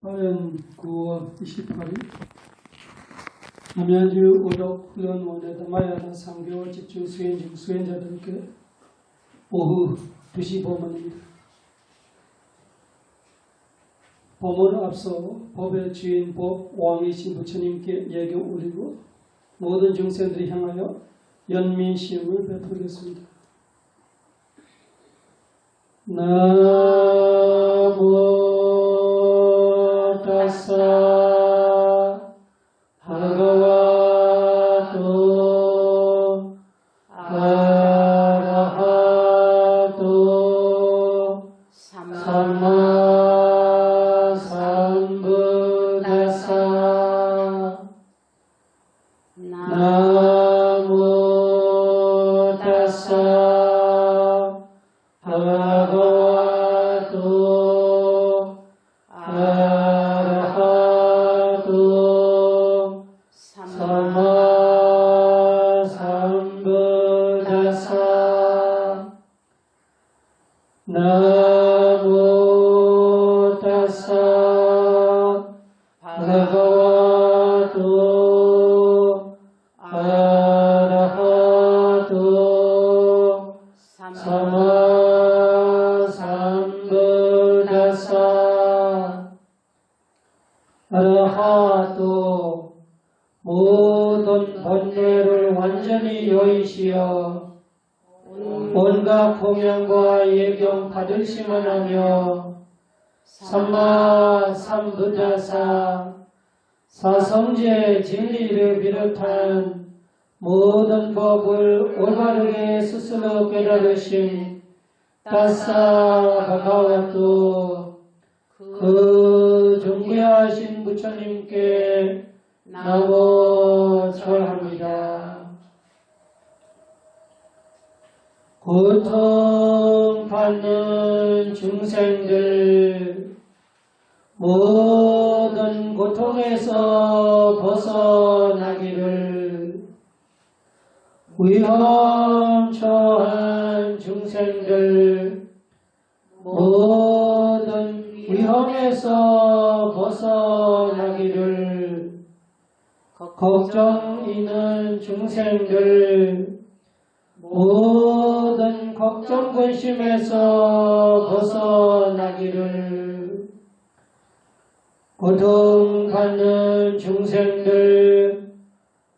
과연 9월 28일 남양주 오덕훈련원에 담아야하는 3개월 집중 수행 중 수행자들께 오후 2시 법문입니다. 법문을 앞서 법의 주인 법 왕이신 부처님께 예경 올리고 모든 중생들이 향하여 연민시음을 베풀겠습니다. 나모 타사 භගවतो 아라하토 삼마 삼부다사 나모 타사 භගවतो 아라하토 삼마 삼부다사 나모 타사 භගවतो 아라하토 삼마 삼부다사 아라하토 모든 번뇌를 완전히 여의시어 온갖 공양과 예경 받으시만 하며 삼마 삼부다사 사성제 진리를 비롯한 모든 법을 올바르게 스스로 깨달으신 다사 바가와토 그 존귀하신 부처님께 나모 절합니다. 고통받는 중생들 모든 고통에서 벗어나기를, 위험처한 중생들 모든 위험에서 벗어나기를, 걱정 있는 중생들 모든 걱정 근심에서 벗어나기를, 고통받는 중생들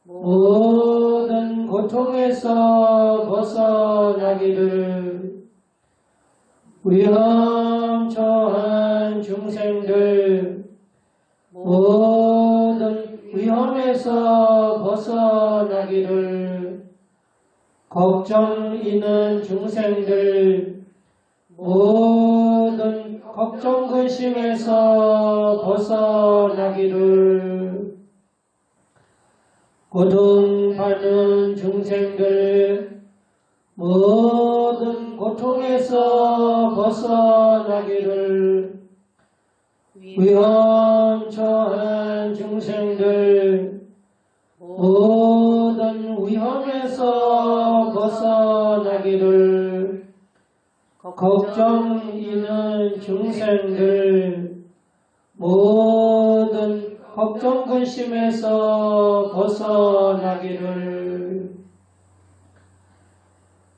모든 고통에서 벗어나기를, 위험처한 중생들 모든 위험에서 벗어나기를, 걱정 있는 중생들 모든 걱정 근심에서 벗어나기를, 고통받는 중생들 모든 고통에서 벗어나기를, 위험처한 중생들 모든 위험에서 벗어나기를, 걱정 있는 중생들 모든 걱정 근심에서 벗어나기를,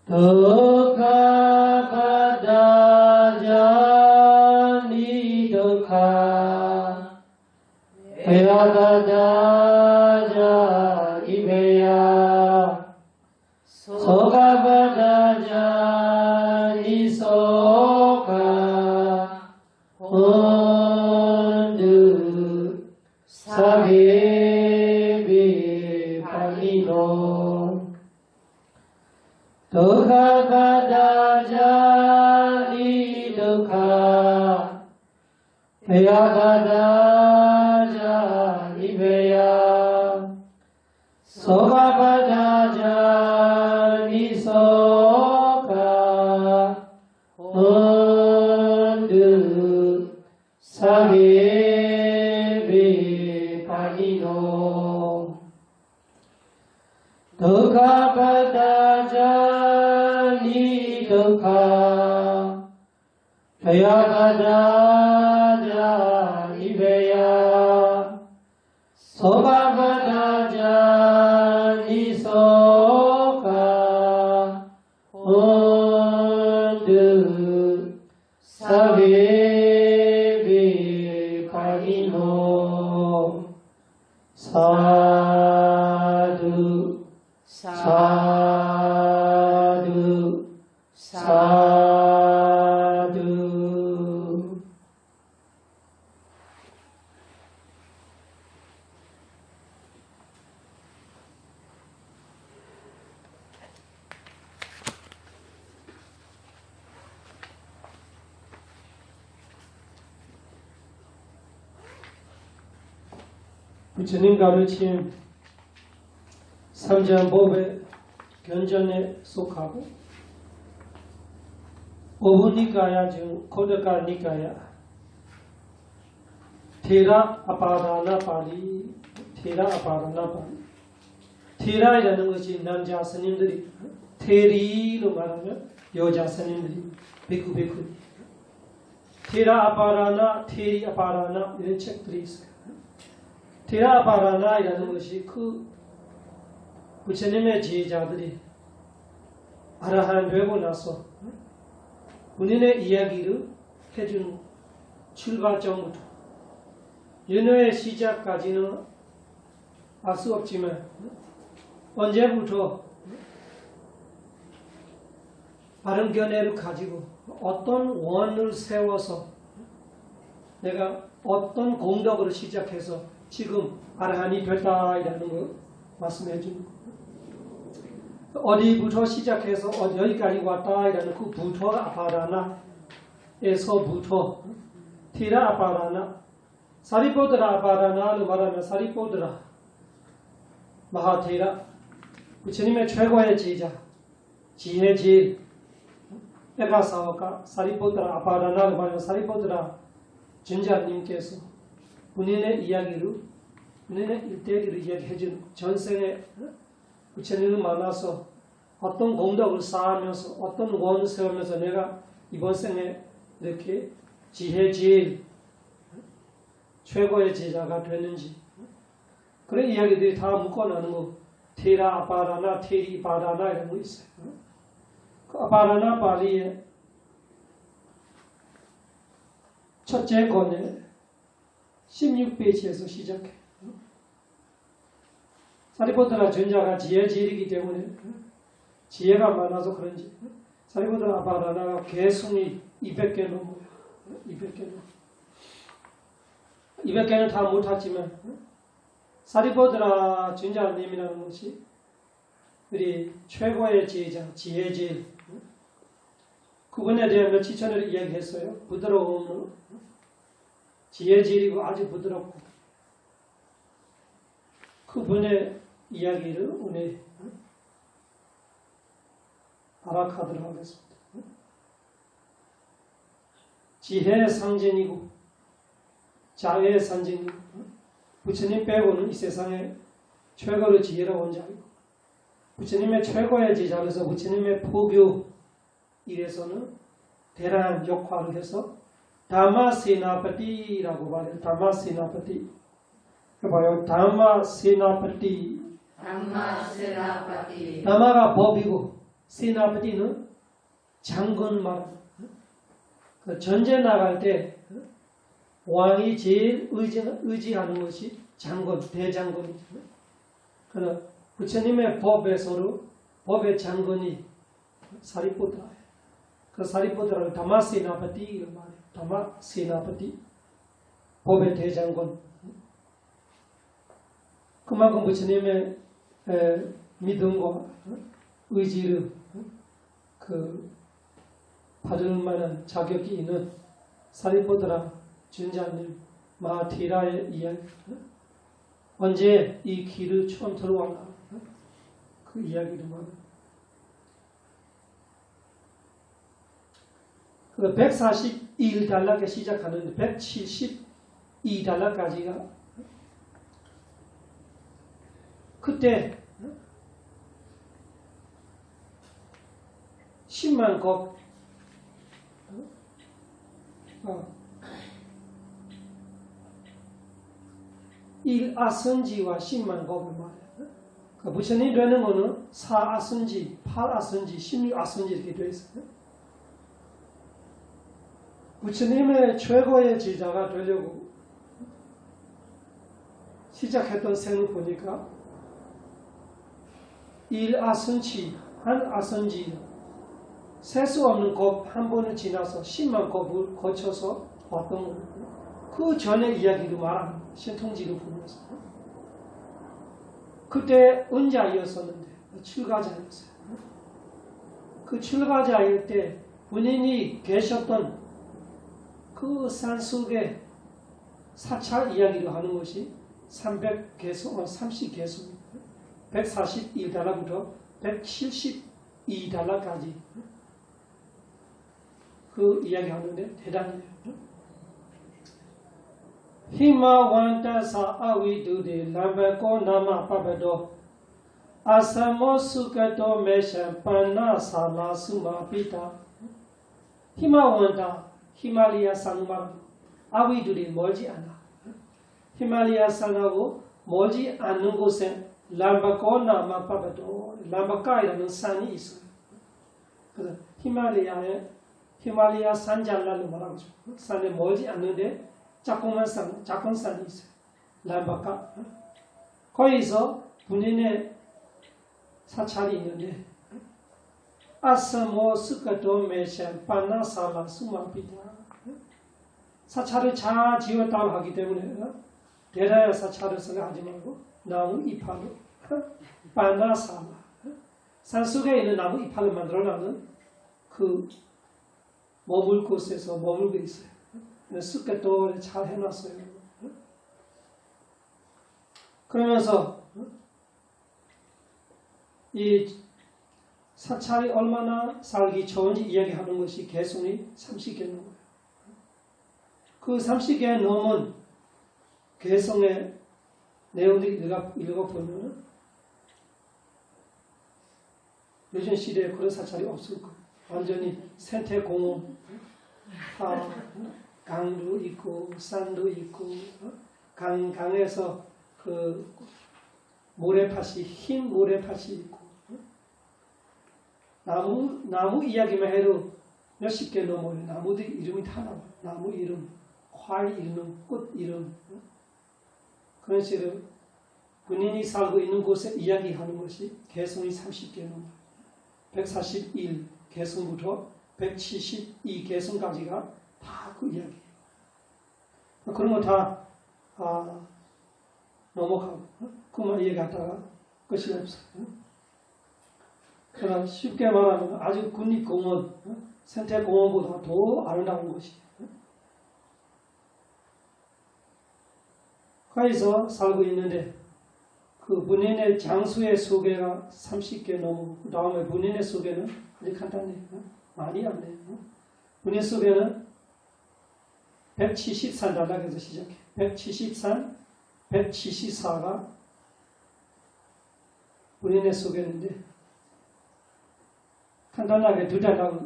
덕하바다자 니덕하 배아바다자 이배야 서가바다자 니서가 온드 사비비 발리노 덕하바다자 니덕하 배아바다자 이배야 서가바다자 니서가 온드 사비비 발리노 덕하바다자 니덕하 배아바다자 베야 소바바다자 니소가 온드 사베베 가이노 사두 사두 사두. 부처님 가르침 삼자법의 견전에 속하고 오브니까야 중 코드카니까야 테라 아파라나 파리 테라 아파라나 파리 테라이라는 것이 남자 스님들이 테리로 말하면 여자 스님들이 비쿠 테라 아파라나 테리 아파라나 이런 책들이 있어요. 테라 아파라나이라는 것이 그 부처님의 제자들이 아라한 되고 나서 본인의 이야기를 해준 출발점부터 연애의 시작까지는 알 수 없지만 언제부터 바른 견해를 가지고 어떤 원을 세워서 내가 어떤 공덕으로 시작해서 지금 아라한이 됐다라는 거 말씀해 주는 거. 어디부터 시작해서 여기까지 왔다라는 그 부터가 아파라나에서부터 티라 아파라나 사리포드라 아파라나로 말하면 사리포드라 마하테라 부처님의 최고의 제자 지혜질 에가사와가 사리포드라 아파라나로 말하면 사리포드라 진자님께서 본인의 이야기를 본인의 일대기를 이야기해준 전생에 부처님을 만나서 어떤 공덕을 쌓으면서 어떤 원을 세우면서 내가 이번 생에 이렇게 지혜질 최고의 제자가 됐는지 그런 이야기들이 다 묶어나는 거. 테라 아파라나 테리 바라나 이런 거 있어요. 그 아파라나 파리의 첫째 권에 16페이지에서 시작해. 사리포트라 전자가 지혜질이기 때문에 지혜가 많아서 그런지 사리포트라 아파라나가 개성이 200개 넘어요. 200개 넘어. 200개는 다 못하지만 사리포트라 전자님이라는 것이 우리 최고의 제자 지혜질 그분에 대한 며칠 전에 이야기했어요. 부드러움으로 지혜질이고 아주 부드럽고 그분의 이야기를 오늘 알아가도록 하겠습니다. 지혜의 상징이고 자애의 상징이고 부처님 빼고는 이 세상에 최고로 지혜로운 자이고 부처님의 최고의 제자로서 부처님의 포교 일에서는 대단한 역할을 해서 다마세나파티라고 말해요. 다마세나파티. 봐요. 다마세나파티. 담마세나파티. 다마가 법이고 세나파티는 장군 말. 그 전제 나갈 때 왕이 제일 의지하는 것이 장군, 대장군이죠. 그러나 부처님의 법에서도 법의 장군이 사리포트라예요. 그 사리포트라는 다마세나파티를 말해요. 다마세나파티. 법의 대장군. 그만큼 부처님의 믿음과 의지를 받을 만한 자격이 있는 사리포트라 진자님 마하테라의 이야기. 언제 이 길을 처음 들어왔나 그 이야기를 말해요. 그 141달러에 시작하는데 172달러까지가 그때 10만 국 1아선지와 10만 겁을 말해요. 그 부처님 되는 거는 4아선지, 8아선지, 16아선지 이렇게 되어 있어요. 부처님의 최고의 지자가 되려고 시작했던 생을 보니까 1아선지, 한 아선지, 셀 수 없는 겁 한 번을 지나서 10만 겁을 거쳐서 왔던 거예요. 그 전에 이야기도 말합니다. 신통지를 보면서. 그때 은자이었었는데 출가자였어요. 그 출가자일 때 본인이 계셨던 그 산속에 사찰 이야기를 하는 것이 300개송, 30개송입니다. 141달러부터 172달러까지 그 이야기 하는데 대단해요. 히마완타사 아위두데 람베코 나마 파베도 아사모 수카토 메샤 파나사라 수마피타 히마완타 히말리아 산만 아위두데 멀지 않아. 히말리아 산하고 멀지 않는 곳에 람베코 나마 파베도 람베카이라는 산이 있어요. 그래서 히말리아 산잘라로 말하죠. 산에 멀지 않는데 작은 산이 있어요. 람바카. 거기서 본인의 사찰이 있는데 아사모 스카토 메샨 파나살라 수마피타 사찰을 잘 지었다고 하기 때문에 대라야 사찰을 생각하지 말고 나무 이파로 파나살라 산속에 있는 나무 이파를 만들어놔는 그 머물 곳에서 머물고 있어요. 습격도 잘 해놨어요. 그러면서 이 사찰이 얼마나 살기 좋은지 이야기하는 것이 개송이 30개 넘어요. 그 30개 넘은 개송의 내용들이 읽어보면 요즘 시대에 그런 사찰이 없을 거예요. 완전히 생태공원, 강도 있고 산도 있고 강에서 그 모래팥이 흰 모래팥이 있고 나무 이야기만 해도 몇십 개 넘어요. 나무들 이름이 다 나와요. 나무 이름, 과일 이름, 꽃 이름 그런 식으로 본인이 살고 있는 곳에 이야기하는 것이 개성이 30개 넘어요. 141 개성부터 172 개성까지가 다 그 이야기예요. 그런 거 다 넘어가고 그만 얘기하다가 끝이 없어요. 그러나 쉽게 말하면 아주 국립공원, 생태공원보다 더 아름다운 곳이에요. 거기서 살고 있는데 그 본인의 장수의 소개가 30개 넘고 그 다음에 본인의 소개는 아주 간단해요. 많이 안 돼요. 본인 소개는 173달락에서 시작해. 173, 174가 본인의 소개인데 간단하게 두 달락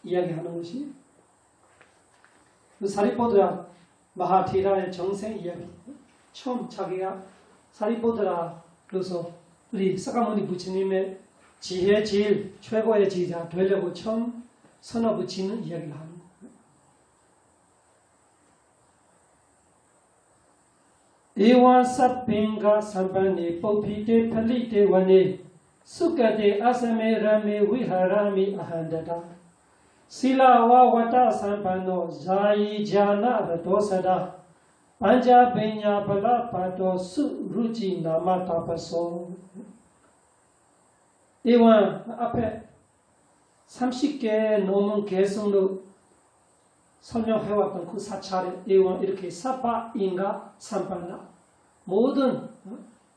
이야기하는 것이 그 사리포드라 마하테라의 정생 이야기. 처음 자기가 사리포드라로서 우리 사가모니 부처님의 지혜 제일 최고의 지혜자 되려고 처음 선어 붙이는 이야기를 하는 거예요. 에와 삿뱅가 삼반네 뽀피테 팔리테 원네 수가테 아사메 라메 위하라미 아한다다 실라와 와타 삼반노 자이 자나 라도사다 반자 베냐 발라 파토 수루지 나마타파소 에와 앞에 30개 넘은 개성으로 설명해왔던 그 사찰에 에와 이렇게 사파인가 삼반나 모든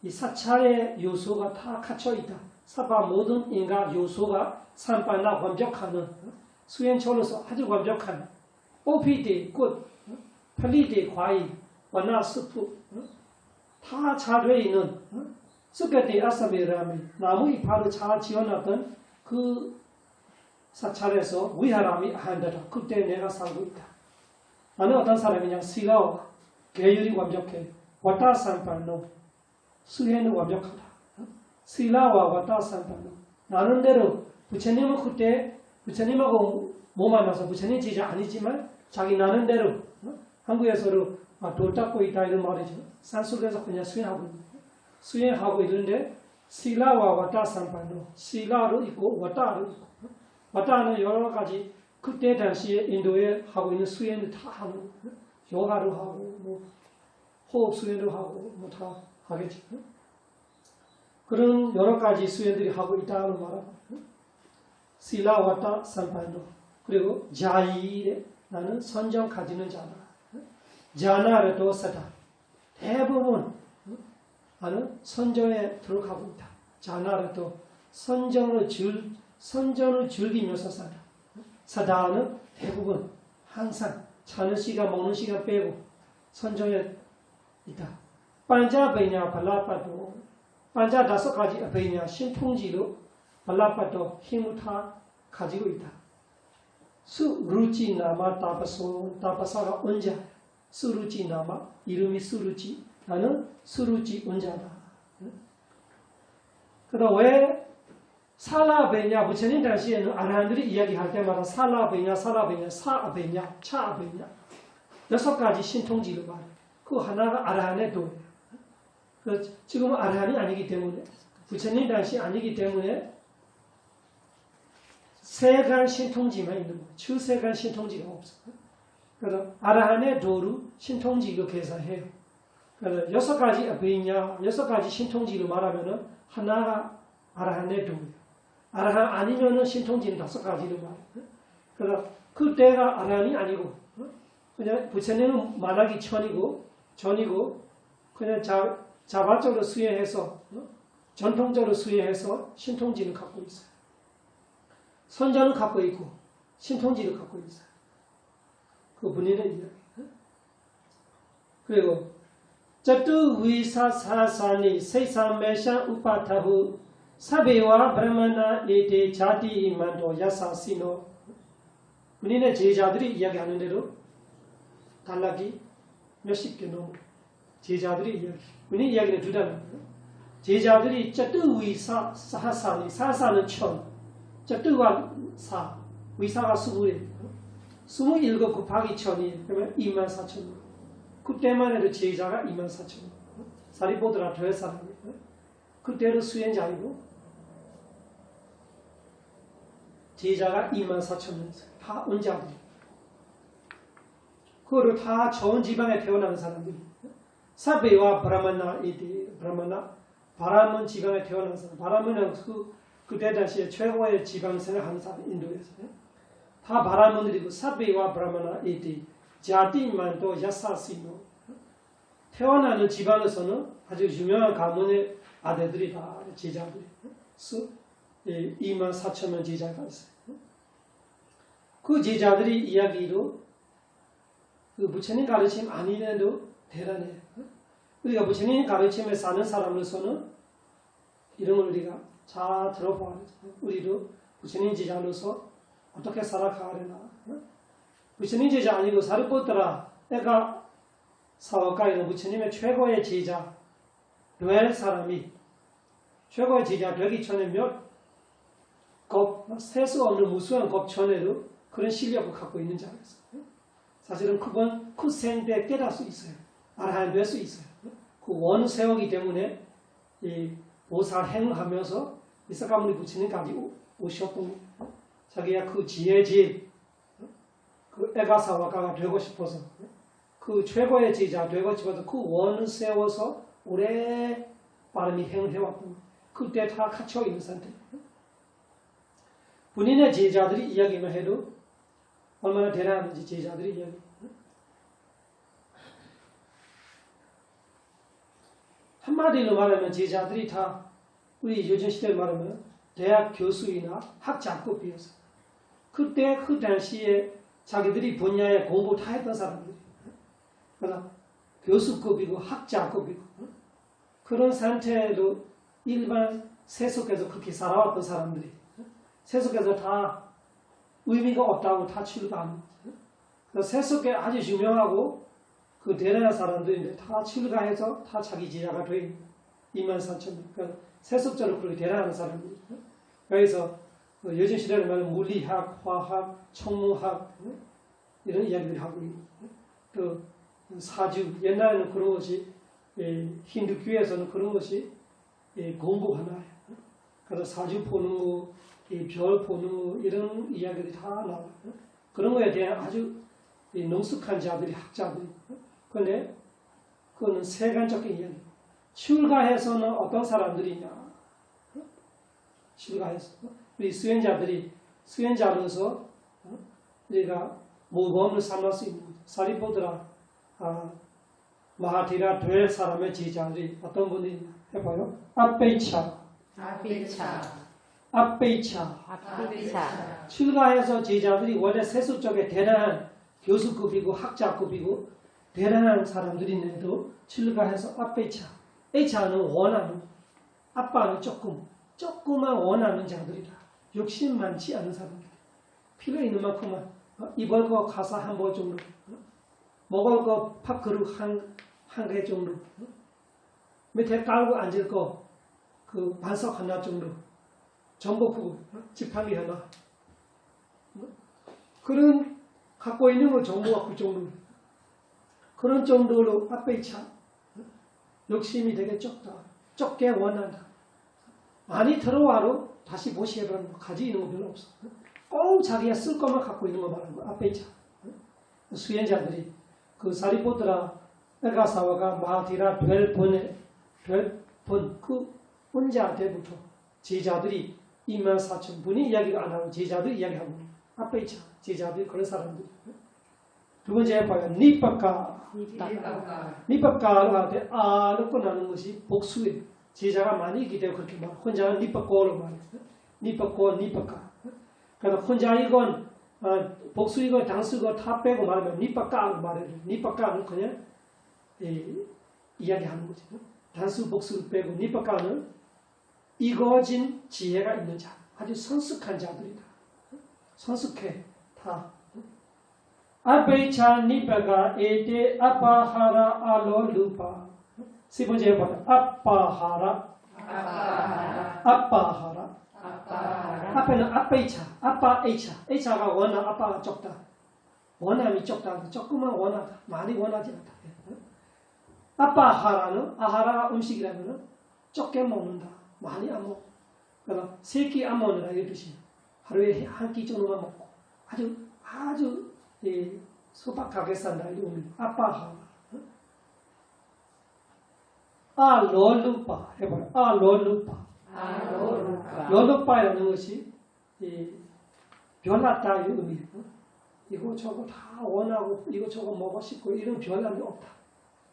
이 사찰의 요소가 다 갖춰있다. 사파 모든 인가 요소가 삼반나 완벽하는 수행처로서 아주 완벽한 오피대 꽃, 팔리대 과일, 와나 스프 다 잘 되어 있는 스케테 아사메라미 나무 이파를 잘 지어놨던 그 사찰에서 위하람이 한다다. 그때 내가 살고 있다. 나는 어떤 사람이냐? 시가와 계율이 완벽해. 와타 삼판노. 수행은 완벽하다. 실라와 와타 삼판노. 나는 대로 부처님은 그때 부처님하고 못 만나서 부처님 제자 아니지만 자기 나는 대로 한국에서도 돌 닦고 있다 이런 말이죠. 산속에서 그냥 수행하고 있는데 실라와 와타 삼판노. 실라로 있고 와타로 있고 와타는 여러 가지 그때 당시에 인도에 하고 있는 수행을 다 하는 거예요. 요가를 하고 뭐 호흡 수행을 하고 뭐 다 하겠죠. 그런 여러 가지 수행들이 하고 있다는 말하고 실라 와타 삼판노. 그리고 자이래 나는 선정 가지는 자다. 자나를 도사다. 대부분 나는 선정에 들어가고 있다. 자나를 또 선정을 즐기면서 산다. 사다는 대부분 항상 자는 시간 먹는 시간 빼고 선정에 있다. 반자베냐 발라빠도 반자 5가지 아베냐 신통지로 발라빠도 힘을 다 가지고 있다. 수루지 나마 다바사가 언자. 수루지 나마 이름이 수루지. 나는 수루지 언자다. 그럼 왜 살라베냐 부처님 당시에는 아라한들이 이야기할 때마다 살라베냐 사아베냐 차아베냐 6가지 신통지로 말해. 그 하나가 아라한의 도예요. 지금은 아라한이 아니기 때문에 부처님 당시 아니기 때문에 세간 신통지만 있는 거예요. 추세간 신통지가 없어요. 그래서 아라한의 도로 신통지로 계산해요. 그래서 6가지 아베냐 6가지 신통지로 말하면은 하나가 아라한의 도예요. 아라한 아니면은 신통지는 5가지로 말해요. 그래서 그때가 아라한이 아니고 그냥 부처님은 만하기 전이고 그냥 자발적으로 수행해서 전통적으로 수행해서 신통지를 갖고 있어요. 선전은 갖고 있고 신통지를 갖고 있어요. 그 본인의 이야기. 그리고 저뚜 위사사사니 세이사메샤 우파타후 사베와 브라마나 에테 자티 만도 야사시노. 본인의 제자들이 이야기하는 대로 단락이 몇십 개 넘어. 제자들이 이야기. 본인 이야기는 두다는 제자들이 저뚜 위사사사니 사사는 천. 저뚜와 사. 위사가 20에 27 곱하기 1000이 그러면 24,000. 그때만 해도 제자가 24,000. 사리보드라 될 사람이에요. 그때는 수행자이고 제자가 24,000명. 다 언자들이. 그거를 다 좋은 지방에 태어난 사람들이. 사베와 브라마나 이디 브라마나 바람은 지방에 태어난 사람. 바람은 그때 당시에 최고의 지방 생활하는 사람 인도에서. 다 바라문들이고 사베와 브라마나 이디 자티만도 야사시노. 태어나는 지방에서는 아주 유명한 가문의 아들들이 다 제자들이 24,000명 제자가 있어요. 그 제자들이 이야기로 그 부처님 가르침 아니래도 대단해요. 우리가 부처님 가르침에 사는 사람으로서는 이런 걸 우리가 잘 들어봐야 돼요. 우리도 부처님 제자로서 어떻게 살아가려나. 부처님 제자 아니고 사리포트라 애가 사와가에는 부처님의 최고의 제자 될 사람이 최고의 제자 되기 전에 셀 수 없는 무수한 겁전에도 그런 실력을 갖고 있는 자였어요. 사실은 그건 그 생때 깨달을 수 있어요. 아라한 될 수 있어요. 그 원 세우기 때문에 이 보살 행하면서 이사가모니 부처님까지 오셨던 거예요. 자기가 그 지혜지 그 에가사와가가 되고 싶어서 그 최고의 제자 되고 싶어서 그 원을 세워서 오래 빠름이 행을 해왔고 그때 다 갇혀 있는 상태. 본인의 제자들이 이야기만 해도 얼마나 대단한지 제자들이 이야기. 한마디로 말하면 제자들이 다 우리 요즘 시대에 말하면 대학 교수이나 학자급이었어요. 그때 그 당시에 자기들이 분야에 공부 다 했던 사람들이. 그러나 교수급이고 학자급이고 그런 상태로 일반 세속에서 그렇게 살아왔던 사람들이 세속에서 다 의미가 없다고 다 출가하는 거죠. 세속에 아주 유명하고 그 대단한 사람들인데 다 출가해서 다 자기 제자가 돼 24,000명. 그러니까 세속적으로 그렇게 대단한 사람들. 그래서 요즘 시대로 말하면 물리학, 화학, 천문학 이런 이야기를 하고 있고 또 사주 옛날에는 그런 것이 힌두교에서는 그런 것이 공부 하나예요. 그래서 사주 보는 거, 별 보는 거 이런 이야기들이 다 나와요. 그런 거에 대한 아주 능숙한 자들이 학자들이. 그런데 그거는 세간적인 이야기. 출가해서는 어떤 사람들이냐? 출가해서 우리 수행자로서 우리가 모범을 삼을 수 있는 거죠. 사리포트라 마하티라 될 사람의 제자들이 어떤 분이 해봐요? 앞배차. 출가해서 제자들이 원래 세속적에 대단한 교수급이고 학자급이고 대단한 사람들인데도 출가해서 앞배차. A차는 원하는, 아빠는 조금만 원하는 자들이다. 욕심 많지 않은 사람들. 필요 있는 만큼만 입을 거 가사 한 번 정도, 먹을 거 밥그릇 한 개 정도, 밑에 깔고 앉을 거 그 반석 하나 정도, 전복국 지팡이 하나, 그런 갖고 있는 거 정보가 그 정도, 그런 정도로 앞에 차 욕심이 되게 적게 원한다. 많이 들어와도 다시 무시해버리는 거, 가지고 있는 거 별로 없어. 꼭 자기가 쓸 것만 갖고 있는 거 말하는 거, 앞에 차. 수행자들이 그 사리포트라 에가사와가 마하티라 별본 그 혼자 때부터 제자들이 24,000분이 이야기가 안 하고 제자들이 이야기하고 앞에 차 제자들이 그런 사람들. 두 번째 봐요. 니법가로 할 때 아로 끝나는 것이 복수예요. 제자가 많이 있기 때문에 그렇게 말. 혼자는 니법고로 말해요. 니법가. 그래서 혼자이건 복수이건 당수이건 다 빼고 말하면 니법가로 말해요. 니법가는 그냥 이야기하는 거죠. 단수 복수를 빼고 니법가는 이거진 지혜가 있는 자, 아주 성숙한 자들이다. 성숙해 다. 아베차 니바가 에데 아파하라 알로루파. 세 번째 봐요. 아파하라. 앞에는 아베차, 아빠 에차. 에차가 원한 아빠가 적다. 원함이 적다. 조금만 원하다. 많이 원하지 않다. 아파하라는 아하라가 음식이라면 적게 먹는다. 많이 안 먹고. 그러나 세 끼 안 먹는다 이 뜻이. 하루에 한 끼 정도만 먹고 아주 소박하게 산다 이 의미입니다. 아빠하라. 알로루파 해봐요. 알로루파라는 것이 변하다 이 의미예요. 이거 저거 다 원하고 이거 저거 먹고 싶고 이런 변함이 없다.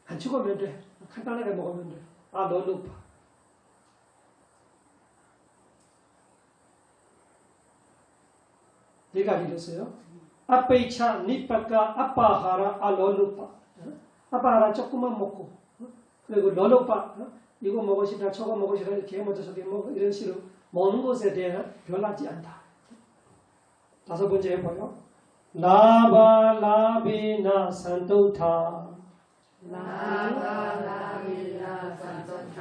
안 죽으면 돼. 간단하게 먹으면 돼. 알로루파. 네 가지 됐어요. 아페이차 니빠까 아빠하라 알로루파. 아빠하라 조금만 먹고 그리고 럴루파 이거 먹고 싶다 저거 먹고 싶다 이렇게 먼저 저렇게 먹고 이런 식으로 먹는 것에 대한 변하지 않다. 다섯 번째 해봐요. 라바라비나 산토타.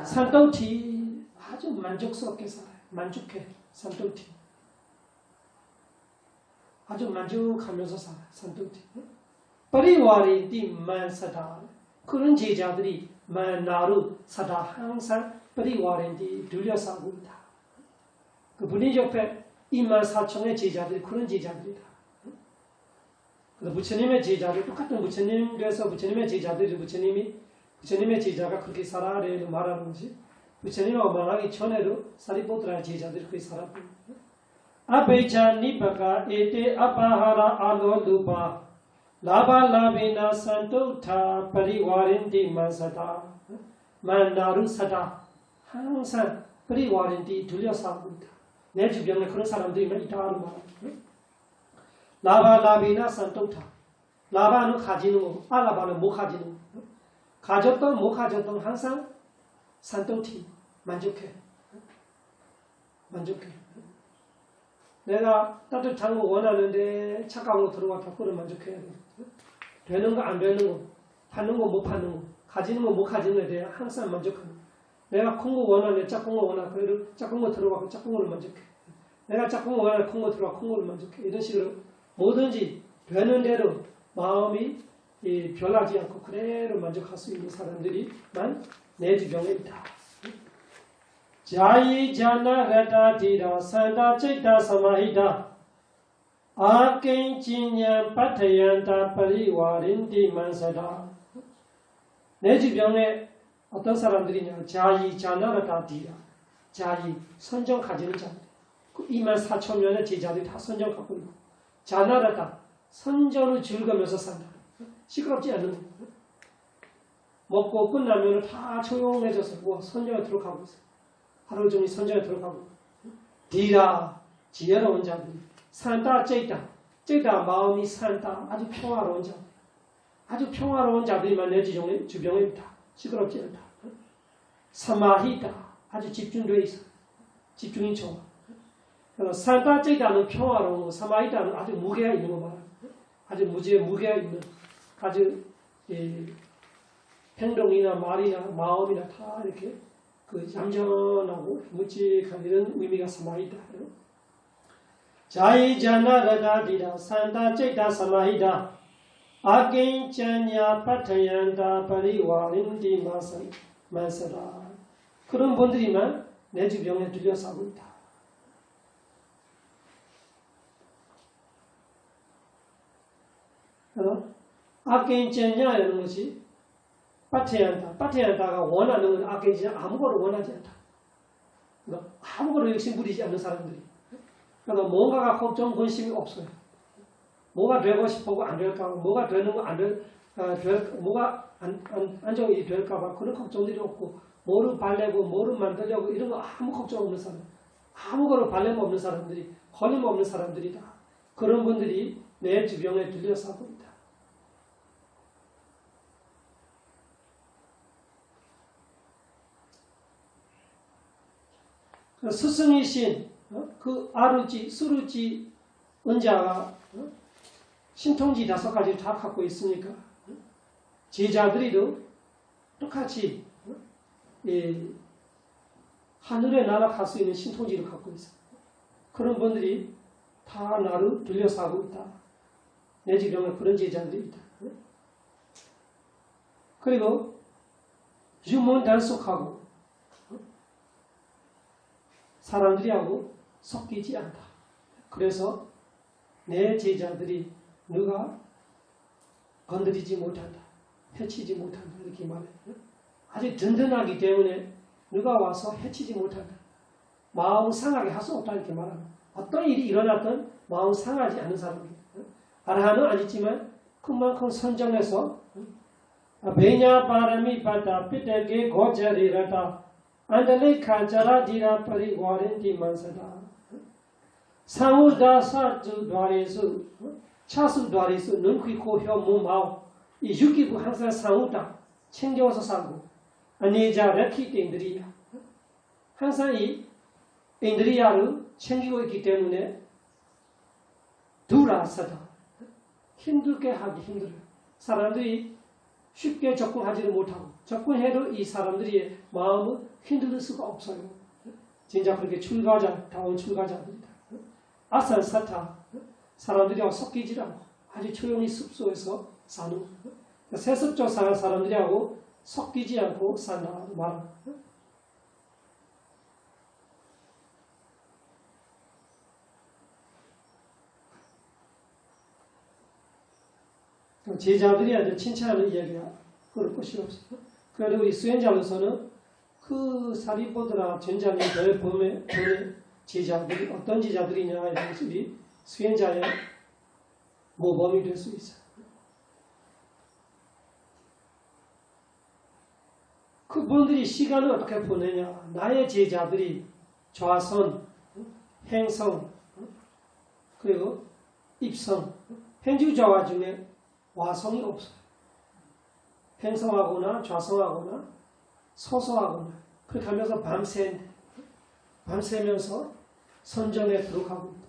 산토티 아주 만족스럽게 살아요. 만족해. 산토티 아주 만족하면서 살아요. 산토티. 파리와리티 만사다. 그런 제자들이 나루 사다 항상 파리와리티 둘러싸고 있다. 그 분이 옆에 24,000의 제자들이 그런 제자들이다. 부처님의 제자들 똑같은 부처님께서 부처님의 제자들이 부처님의 제자가 그렇게 살아라는 말하는 것이 부처님이 말하기 전에도 사리포트라의 제자들이 그렇게 살았다. 아베차 니바가 에테 아파하라 알로루파 라발라비나 산토타 파리와렌티 만사다 만나루사다 항상 파리와렌티 둘러싸고 있다. 내 주변에 그런 사람들이 있다는 말이에요. 라바라비나 산토타. 라바는 가지는 거, 알라바는 못 가지는 거. 가졌던 못 가졌던 항상 산토티 만족해. 내가 따뜻한 거 원하는데 차가운 거 들어와서 그걸 만족해야 돼. 되는 거 안 되는 거 받는 거 못 받는 거, 가지는 거 못 가지는 거에 대해 항상 만족하는 거. 내가 큰 거 원하네, 작은 거 원하고, 그래도 작은 거 들어가고 작은 거를 만족해. 내가 작은 거 원하네, 큰 거 들어가고 큰 거를 만족해. 이런 식으로 뭐든지 되는 대로 마음이 변하지 않고 그대로 만족할 수 있는 사람들이만 내주병에 있다. 자이 자나 라다 디라 산다 찌다 사마히다 아겐지냐 파타얀다 파리와린디 만사다. 내주병에 어떤 사람들이냐? 자이 자나라다 디라. 자이 선정 가지는 자들. 24,000년의 제자들이 다 선정 갖고 있고, 자나라다 선정을 즐기면서 산다. 시끄럽지 않는 거. 먹고 끝나면 다 조용해져서 뭐 선정에 들어가고 있어. 하루 종일 선정에 들어가고 있고. 디라 지혜로운 자들이. 산다 째다. 째다 마음이 산다. 아주 평화로운 자들. 아주 평화로운 자들이만 내 주변에 있다. 시끄럽지 않다. 사마히다. 아주 집중되어 있어. 집중이 좋아. 산다 째다는 평화로운 거, 사마히다는 아주 무게가 있는 거 말이야. 아주 무게가 있는, 아주 행동이나 말이나 마음이나 다 이렇게 얌전하고 묵직한 이런 의미가 사마히다. 자이자나라다디라 산다 째다 사마히다 아겐자냐 파타얀다 파리와린디 만사다. 그런 분들이만 내 주변에 들려사고 있다. 아겐자냐라는 것이 파타얀다가 원하는 건 아겐자냐 아무거나 원하지 않다. 그러니까 아무거나 욕심 부리지 않는 사람들이. 그러니까 뭔가가 걱정, 관심이 없어요. 뭐가 되고 싶고 안 될까, 뭐가 되는 거 안 될, 뭐가 안정이 될까 봐 그런 걱정들이 없고, 뭐를 발레고, 뭐를 만들려고 이런 거 아무 걱정 없는 사람, 아무거나 발레 없는 사람들이, 걸림 없는 사람들이다. 그런 분들이 내 주변에 들려사고 있다. 스승이신 그 아르지, 수르지 은자가 신통지 5가지를 다 갖고 있으니까 제자들이도 똑같이 하늘에 날아갈 수 있는 신통지를 갖고 있어. 그런 분들이 다 나를 들려사고 있다. 내 주변에 그런 제자들이 있다. 그리고 유문단속하고 사람들이하고 섞이지 않다. 그래서 내 제자들이 누가 건드리지 못한다. 해치지 못한다. 이렇게 말해요. 아주 든든하기 때문에 누가 와서 해치지 못한다. 마음 상하게 할 수 없다. 이렇게 말합니다. 어떤 일이 일어났든 마음 상하지 않는 사람들. 아라한은 아니지만 그만큼 선정해서 베냐 바람이 바다 피대게 고자리라다 안달레 칸자라디라 파리와렌디 만사다. 상우다사주 દ્વા레수 차수 દ્વા레수 눈귀코 혀무 마오 이 6기구 항상 상우다 챙겨서 살고 아니자 렉히 인드리야 항상 이 인드리야를 챙기고 있기 때문에 두라사다 힘들게 하기 힘들어요. 사람들이 쉽게 접근하지를 못하고 접근해도 이 사람들의 마음은 흔들릴 수가 없어요. 진짜 그렇게 다운 출가자들이다. 아산사타 사람들이하고 섞이지 않고 아주 조용히 숲속에서 사는 세습적 사는 사람들이하고 섞이지 않고 산다 말합니다. 제자들이 칭찬하는 이야기가 그럴 것이 없어요. 그리고 이 수행자로서는 그 사리보드라 전자님들 범의 제자들이 어떤 제자들이냐 이런 것이 수행자의 모범이 될 수 있어요. 그분들이 시간을 어떻게 보내냐. 나의 제자들이 좌선, 행성, 그리고 입성, 행주자와 중에 와성이 없어요. 행성하거나 좌성하거나 서서하거나 그렇게 하면서 밤새면서 선정에 들어가고 있다.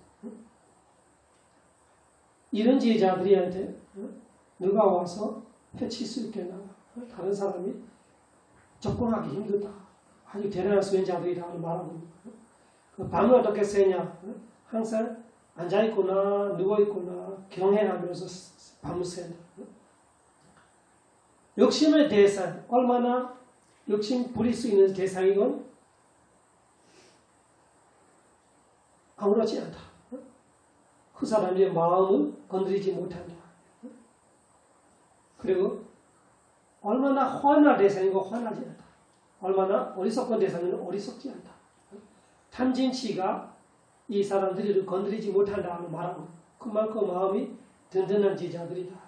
이런 제자들이한테 누가 와서 해칠 수 있겠나. 다른 사람이 접근하기 힘들다. 아주 대단한 수행자들이라고 말하고 있는 거예요. 그 밤을 어떻게 새냐. 항상 앉아있거나 누워있거나 경행하면서 밤을 새는. 욕심의 대상, 얼마나 욕심 부릴 수 있는 대상이건 아무렇지 않다. 그 사람의 마음을 건드리지 못한다. 그리고 얼마나 화날 대상이고 화나지 않다. 얼마나 어리석은 대상은 어리석지 않다. 탐진치가 이 사람들을 건드리지 못한다고 말하고 그만큼 마음이 든든한 제자들이다.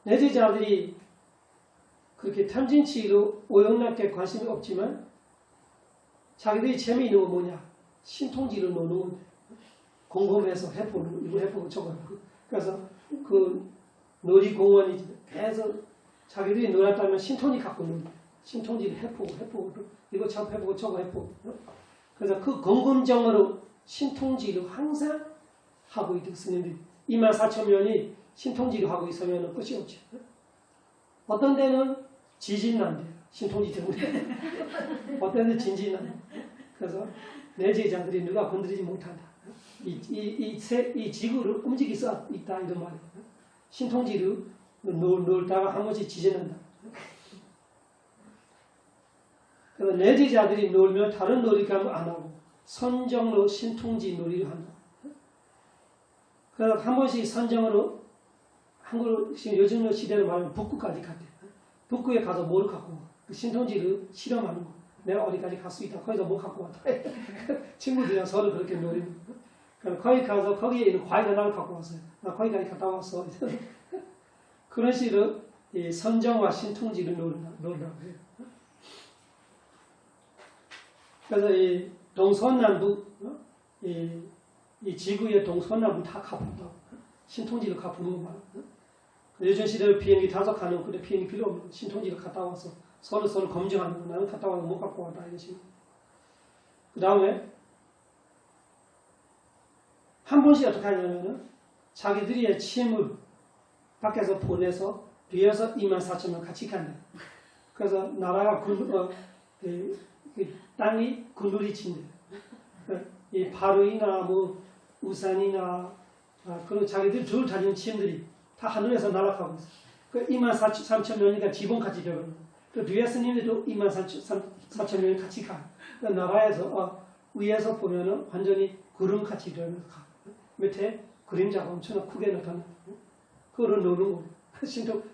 내 제자들이 그렇게 탐진치로 오용납게 관심이 없지만 자기들이 재미있는 건 뭐냐? 신통지를 노는 건데 궁금해서 해보는 이거 해보고 저거 해보고 그래서 그 놀이공원이 계속 자기들이 놀았다면 신통지 갖고 노는 거예요. 신통지를 해보고 이거 참 해보고 저거 해보고 그래서 그 궁금증으로 신통지를 항상 하고 있던 스님들이 24,000명이 신통지를 하고 있으면 끝이 없죠. 어떤 데는 지진난대요. 신통지 때문에. 어떤 데는 진진난대요. 그래서 내 제자들이 누가 건드리지 못한다. 이 지구를 움직일 수 있다 이런 말이에요. 신통지를 놀다가 한 번씩 지진난다. 그래서 내 제자들이 놀면 다른 놀이감을 안 하고 선정로 신통지 놀이를 한다. 그래서 한 번씩 선정으로 한국 요즘 시대로 말하면 북구까지 갔대. 북구에 가서 뭘 갖고 와. 그 신통지를 실험하는 거. 내가 어디까지 갈 수 있다. 거기서 뭐 갖고 왔다. 친구들이랑 서로 그렇게 놀이는. 거기 가서 거기에 있는 과일 하나를 갖고 왔어요. 나 거기까지 갔다 왔어. 그런 식으로 이 선정과 신통지를 놀라고 해요. 그래서 이 동서남북 이 지구의 동서남북 다 가본다고. 신통지를 가보는 거 말이에요. 요즘 시대로 비행기 타석하는 근데 비행기 필요 없는 신통지를 갔다 와서 서로 검증하는 거. 나는 갔다 와서 못 갖고 왔다 이런 식으로. 그 다음에 한 번씩 어떻게 하냐면은 자기들의 침을 밖에서 보내서 뒤에서 24,000명 같이 간다. 그래서 나라가 땅이 굴놀이 친대. 이 바로이나 뭐 우산이나 그런 자기들 줄 다니는 침들이 다 하늘에서 날아가고 있어. 그 24,000명이니까 지붕같이 되거든. 그 뒤에 스님들도 24,000명이 같이 가. 그 나라에서 위에서 보면은 완전히 구름같이 되면서 가. 밑에 그림자가 엄청 크게 나타나. 그거를 노는 거예요.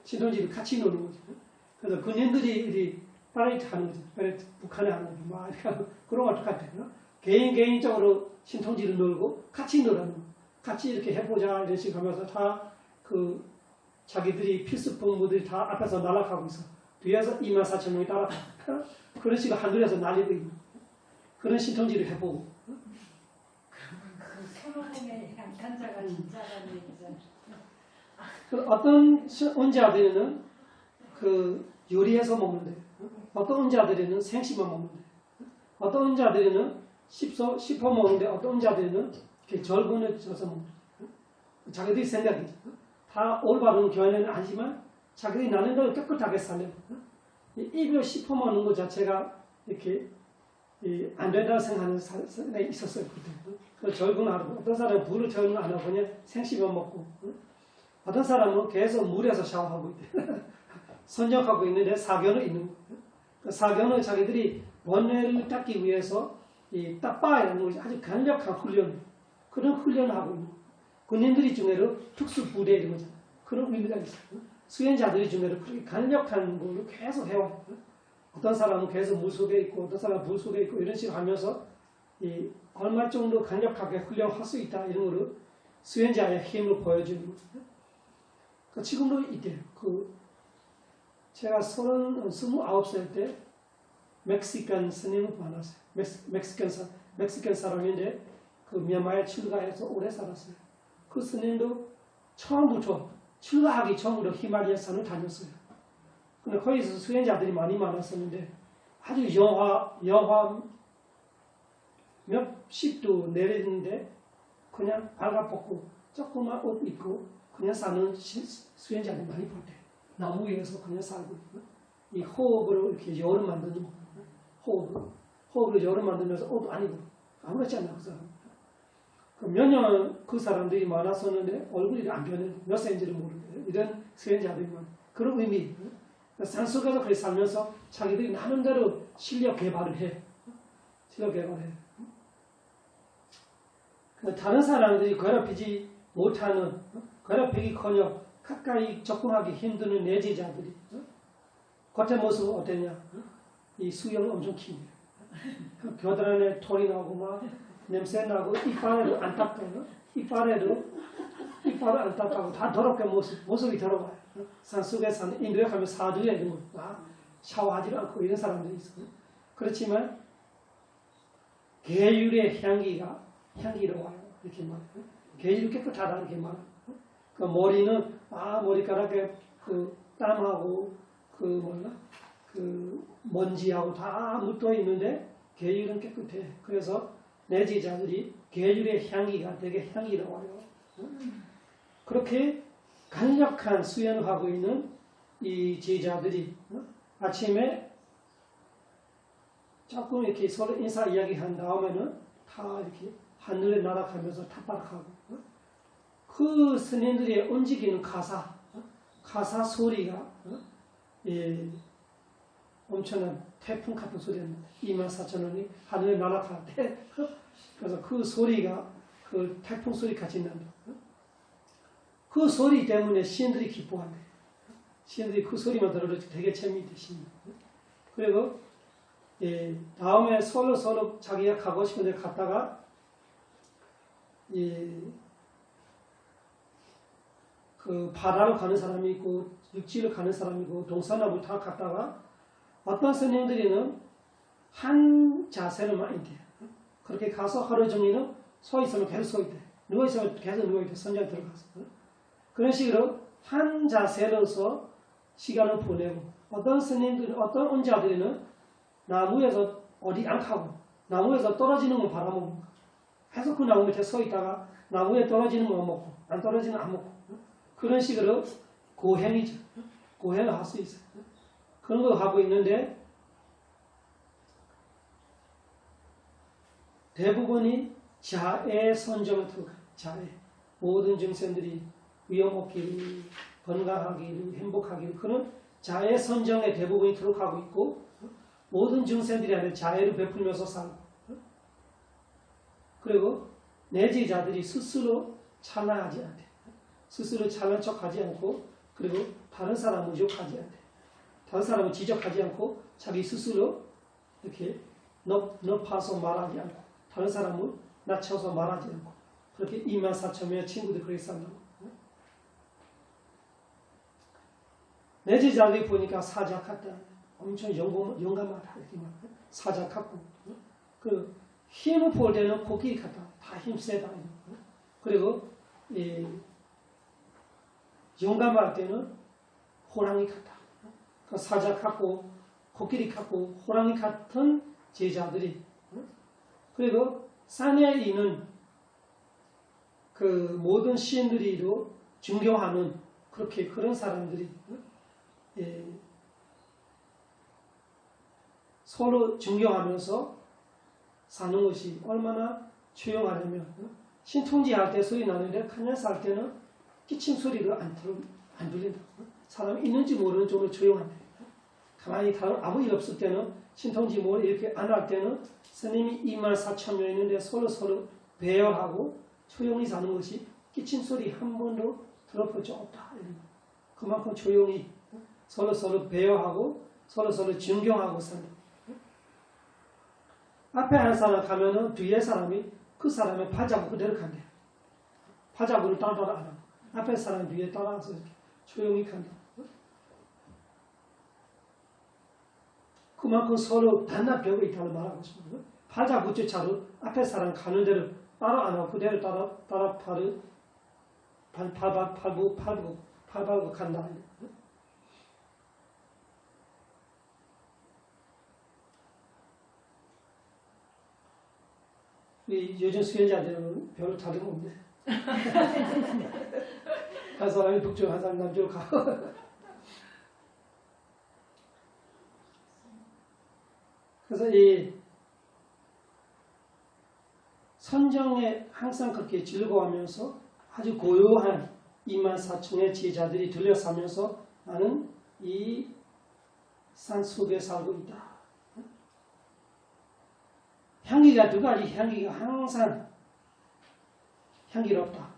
신통지를 같이 노는 거죠. 그래서 군인들이 파레이드 하는 거죠. 파레이드 북한에 하는 거죠. 막 이렇게 하고 그런 거 똑같아요. 개인적으로 신통지를 놀고 같이 놀아는 거. 같이 이렇게 해보자 이런 식으로 하면서 다 그 자기들이 필수품들이 다 앞에서 날아가고 있어. 뒤에서 24,000명이 따라가. 그런 식으로 하늘에서 날리고 있는 그런 신통지를 해보고. 그 손오공의 양탄자가 진짜라는 얘기잖아. 어떤 은자들은 그 요리해서 먹는데, 어떤 은자들은 생식만 먹는데, 어떤 은자들은 씹어 먹는데, 어떤 은자들은 이렇게 절근을 져서 먹는데, 자기들이 생각이죠. 다 올바른 교회는 아니지만 자기들이 나는 걸 깨끗하게 살려고. 입을 씹어 먹는 것 자체가 이렇게 안 된다고 생각하는 사람이 있었어요. 그때. 절근하고 어떤 사람은 불을 태우는 거 안 하고 그냥 생씹어 먹고. 어떤 사람은 계속 물에서 샤워하고 있대. 선정하고 있는데 사견은 있는 거예요. 그 사견은 자기들이 번뇌를 닦기 위해서 이 따빠이라는 것이 아주 강력한 훈련, 그런 훈련을 하고 있는 거예요. 군인들이 중에도 특수부대 이런 거잖아요. 그런 의미가 있어요. 수행자들이 중에도 그렇게 강력한 걸로 계속 해와요. 어떤 사람은 계속 물 속에 있고, 어떤 사람은 불 속에 있고, 이런 식으로 하면서 얼마 정도 강력하게 훈련할 수 있다, 이런 거를 수행자의 힘을 보여주는 거예요. 지금도 이때요. 제가 29살 때 멕시칸 스님을 만났어요. 멕시칸 사람인데 그 미얀마에 출가해서 오래 살았어요. 그 스님도 처음부터 출가하기 전부터 히말라야 산을 다녔어요. 근데 거기서 수행자들이 많이 많았었는데 아주 영화 몇십도 내리는데 그냥 발가벗고 조그만 옷 입고 그냥 사는 수행자들 많이 볼 때. 나무 위에서 그냥 살고 이 호흡으로 이렇게 열을 만드는 거. 호흡으로 열을 만들면서 옷 안 입어. 아무렇지 않나 그 사람. 몇 년 그 사람들이 많았었는데 얼굴이 안 변해. 몇 세인지를 모르는데 이런 수행자들만 그런 의미. 산속에서 그렇게 살면서 자기들이 나름대로 실력 개발을 해. 실력 개발해. 다른 사람들이 괴롭히지 못하는, 괴롭히기커녕 가까이 접근하기 힘드는 내지자들이 겉의 모습은 어땠냐? 이 수염을 엄청 깁니다. 겨드랑이에 털이 나고 막 냄새 나고 이빨에도 안 닦아요. 이빨을 안 닦고 다 더럽게 모습이 더러워요. 산속에 사는 인도에 사두에 이런 거 샤워하지 않고 이런 사람들이 있어요. 그렇지만 계율의 향기가 와요. 이렇게 말해요. 계율이 깨끗하다 이렇게 말해요. 그 머리는 머리카락에 그 땀하고 그 먼지하고 다 묻어 있는데 계율은 깨끗해. 그래서 내지자들이 계율의 향기가 되게 향기로워요. 그렇게 강력한 수행을 하고 있는 이 제자들이 아침에 조금 이렇게 서로 인사 이야기한 다음에는 다 이렇게 하늘에 날아가면서 탑박하고 그 스님들의 움직이는 가사 소리가 엄청난 태풍 같은 소리였는데 24,000원이 하늘에 날아갈 때 그래서 그 소리가 그 태풍 소리 같이 난다. 그 소리 때문에 시인들이 기뻐한대. 시인들이 그 소리만 들어도 되게 재미있대. 그리고 다음에 서로 자기가 가고 싶은 데 갔다가 그 바다로 가는 사람이 있고 육지로 가는 사람이 있고 동서남북 다 갔다가 어떤 스님들이는 한 자세로만 있대. 그렇게 가서 하루 종일은 서 있으면 계속 서 있대. 누워 있으면 계속 누워 있대. 선장 들어가서. 그런 식으로 한 자세로서 시간을 보내고 어떤 스님들, 어떤 언자들은 나무에서 어디 안 가고 나무에서 떨어지는 건 바라보고 계속 그 나무 밑에 서 있다가 나무에 떨어지는 건 먹고 안 떨어지는 안 먹고 그런 식으로 고행이죠. 고행을 할 수 있어요. 그런 거 하고 있는데 대부분이 자애 선정을 들어가요. 자애. 모든 증생들이 위험 없기를, 건강하기를, 행복하기를 그런 자애 선정에 대부분이 들어가고 있고 모든 증생들이 자애를 베풀면서 살고 그리고 내지자들이 스스로 찬란하지 않대. 스스로 찬란 척하지 않고 그리고 다른 사람을 욕하지 않대. 다른 사람을 지적하지 않고 자기 스스로 이렇게 높아서 말하지 않고 다른 사람을 낮춰서 말하지 않고 그렇게 24,000명의 친구들 그렇게 산다고. 내지자들이 보니까 사자 같다. 엄청 용감하다. 이렇게 말해. 사자 같고. 그 힘을 볼 때는 코끼리 같다. 다 힘세다. 그리고 용감할 때는 호랑이 같다. 그 사자 같고 코끼리 같고 호랑이 같은 제자들이 그리고 산에 있는 그 모든 시인들이도 존경하는 그런 사람들이 서로 존경하면서 사는 것이 얼마나 조용하냐면 신통지 할 때 소리 나는데 카냐스 할 때는 기침 소리를 안 들린다. 사람이 있는지 모르는 정도로 조용한데 가만히 아무 일 없을 때는 신통지 모르 이렇게 안 할 때는 스님이 24,000명 있는데 서로 배려하고 조용히 사는 것이 기침 소리 한 번도 들어볼 적 없다. 그만큼 조용히 서로 배려하고 서로 존경하고 산다. 앞에 한 사람 가면은 뒤에 사람이 그 사람의 발자국 그대로 간대. 발자국을 따라 안 하고 앞에 사람 뒤에 따라서 이렇게 조용히 간다. 그만큼 서로 단합되고 있다는 말하고 있습니다. 발자국조차도 앞에 사람 가는 대로 따라 안 하고 그대로 따라 팔고 간다. 요즘 수행자들은 별로 다름없네. 한 사람이 북쪽, 한 사람이 남쪽으로 가고. 그래서 이 선정에 항상 그렇게 즐거워하면서 아주 고요한 24,000의 제자들이 들려사면서 나는 이 산 속에 살고 있다. 향기가 두 가지 향기가 항상 향기롭다.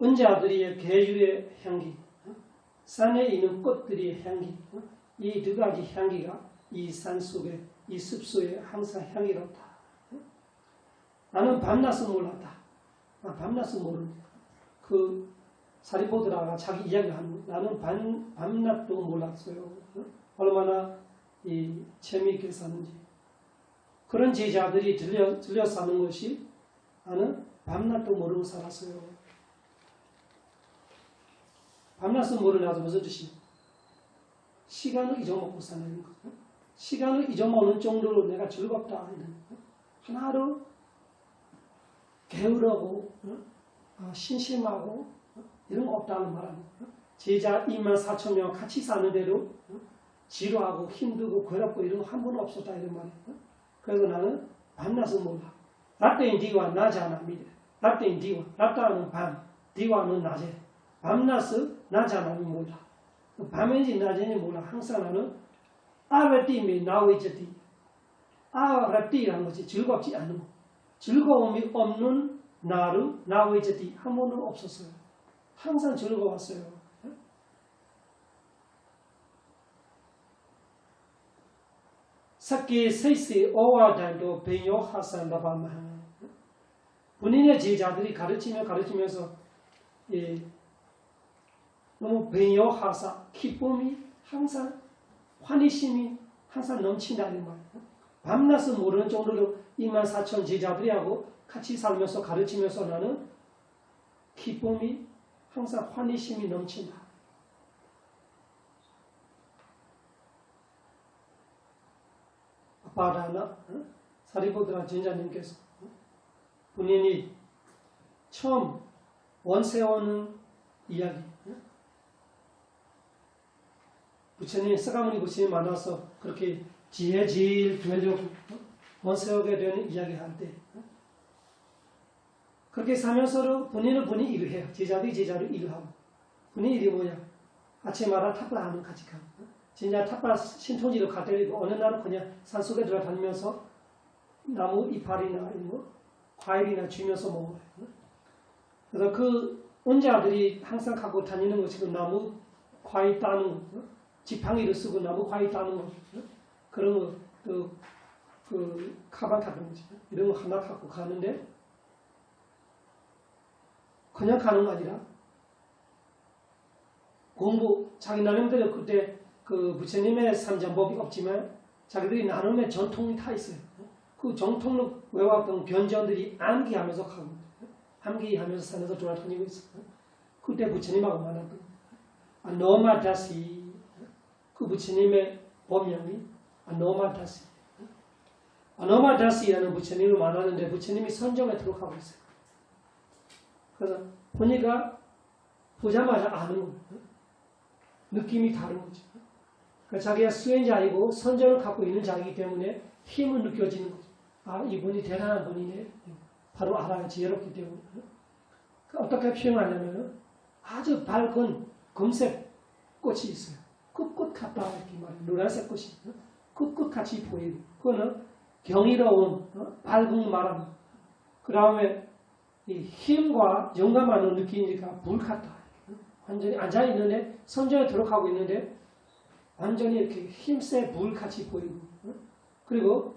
은자들의 계율의 향기, 산에 있는 꽃들의 향기, 이 두 가지 향기가 이 산 속에, 이 숲속에 항상 향기롭다. 나는 밤낮을 몰랐다. 밤낮을 모르는 그 사리포트라가 자기 이야기하는 거. 나는 밤낮도 몰랐어요. 얼마나 이 재미있게 사는지. 그런 제자들이 들려 사는 것이 나는 밤낮도 모르고 살았어요. 밤낮을 모르는 무슨 뜻이냐? 시간을 잊어먹고 사는 것. 시간을 잊어먹는 정도로 내가 즐겁다. 하나로 게으르고 신심하고 이런 거 없다는 말합니다. 제자 24,000명 같이 사는 대로 지루하고 힘들고 괴롭고 이런 거 한 번도 없었다 이런 말이에요. 그래서 나는 밤낮을 몰라. 낮때인 디와 낮이 하나 믿어. 낮때인 디와, 낮다는 밤, 디와는 낮에. 밤낮을 낮이 하나 몰라. 밤인지 낮인지 몰라. 항상 나는 아베띠미 나오이제띠. 아베띠라는 것이 즐겁지 않은 거. 즐거움이 없는 나를 나오이제띠 한 번도 없었어요. 항상 즐거웠어요. 사키 세이시 오와단도 베요 하산다바마. 본인의 제자들이 가르치면서 너무 베요 하사 기쁨이 항상 환희심이 항상 넘친다는 말이에요. 밤낮을 모르는 정도로 24,000 제자들이하고 같이 살면서 가르치면서 나는 기쁨이 항상 환희심이 넘친다. 바다나 사리보드라 전자님께서 본인이 처음 원세오는 이야기, 부처님 서가모니 부처님 만나서 그렇게 지혜질 되려고 원세오게 되는 이야기할 때 그렇게 살면서 본인은 본인 일을 해요. 제자들이 제자를 일을 하고. 본인 일이 뭐냐? 아침마다 탑바하면 같이 가고. 진짜 탑바 신통지로 가더라도 어느 날은 그냥 산속에 들어다니면서 나무 이파리나 뭐 과일이나 주면서 먹어요. 그래서 그 은자들이 항상 갖고 다니는 것이 그 나무 과일 따는 거, 지팡이를 쓰고 나무 과일 따는 거, 그런 거, 그 가방 같은 거지. 이런 거 하나 갖고 가는데 그냥 가는 거 아니라 공부, 자기 나름대로 그때 그 부처님의 삼전법이 없지만 자기들이 나름의 전통이 다 있어요. 그 전통을 외워왔던 변전들이 암기하면서 가고 암기하면서 산에서 돌아다니고 있어요. 그때 부처님하고 만났던 노마다시, 그 부처님의 법명이 노마다시. 노마다시라는 부처님을 만나는데 부처님이 선정에 들어가고 있어요. 그래서 보니까 보자마자 아는 거예요. 느낌이 다른 거죠. 그러니까 자기가 수행자이고 선정을 갖고 있는 자이기 때문에 힘을 느껴지는 거죠. 아, 이분이 대단한 분이네. 바로 알아요. 지혜롭기 때문에. 어떻게 표현하냐면 아주 밝은 금색 꽃이 있어요. 그 꽃 같다 이렇게 말해요. 노란색 꽃이. 그 꽃같이 보이고. 그거는 경이로운 밝은 말합니다. 그 다음에 이 힘과 영감만을 느끼니까 불 같다. 완전히 앉아있는데 선정에 들어가고 있는데 완전히 이렇게 힘세 불같이 보이고 그리고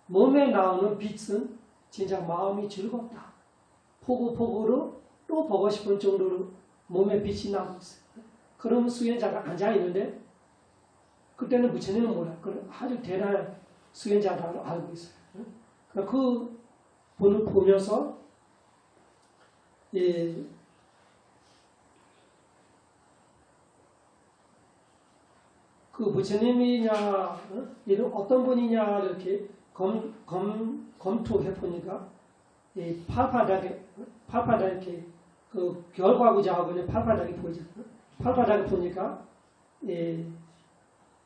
몸에 나오는 빛은 진짜 마음이 즐겁다. 포구포구로 또 보고 싶은 정도로 몸에 빛이 나고 있어요. 그런 수행자가 앉아있는데 그때는 부처님은 뭐라 아주 대단한 수행자라고 알고 있어요. 그 분을 보면서 그 부처님이냐 이런 어떤 분이냐 이렇게 검토해 보니까 이 팔바닥에 이렇게 그 결과구자하고 팔바닥이 보이죠. 팔바닥에 보니까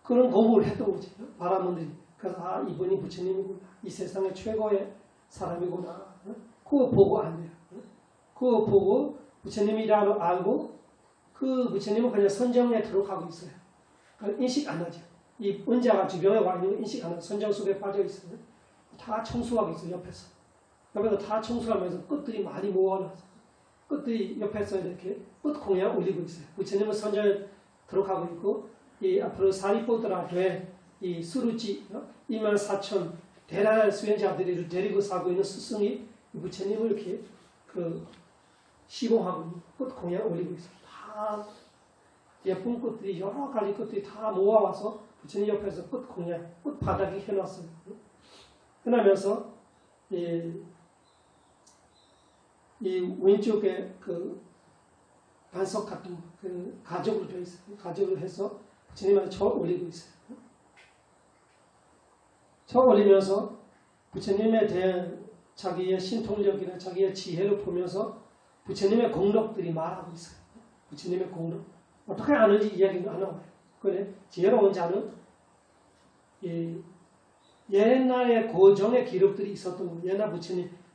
그런 공부를 했던 거지. 바라문들이. 그래서 아 이분이 부처님이구나. 이 세상의 최고의 사람이구나. 그거 보고 안 돼요. 그거 보고 부처님이라고 알고 그 부처님은 그냥 선정에 들어가고 있어요. 인식 안 하죠. 이 은자가 주변에 와 있는 거 인식 안 하고 선정 속에 빠져 있어요. 다 청소하고 있어요. 옆에서 다 청소하면서 끝들이 많이 모아놔서 끝들이 옆에서 이렇게 끝 공양 올리고 있어요. 부처님은 선정에 들어가고 있고 이 앞으로 사리포트라 이 수루지 24,000 대단한 수행자들을 데리고 사고 있는 스승이 부처님을 이렇게 그 시공하고 있는 끝 공양 올리고 있어요. 다 예쁜 꽃들이 여러 가지 꽃들이 다 모아와서 부처님 옆에서 끝 공양, 끝 바닥에 해놨어요. 해놓으면서 이 왼쪽에 그 반석 같은 그 가죽으로 되어 있어요. 가죽으로 해서 부처님한테 저 올리고 있어요. 저 올리면서 부처님에 대한 자기의 신통력이나 자기의 지혜를 보면서 부처님의 공덕들이 말하고 있어요. 부처님의 공덕. 어떻게 아는지 이야기는 안 나와요. 그래, 지혜로운 자는 옛날에 고정의 기록들이 있었던 거예요. 옛날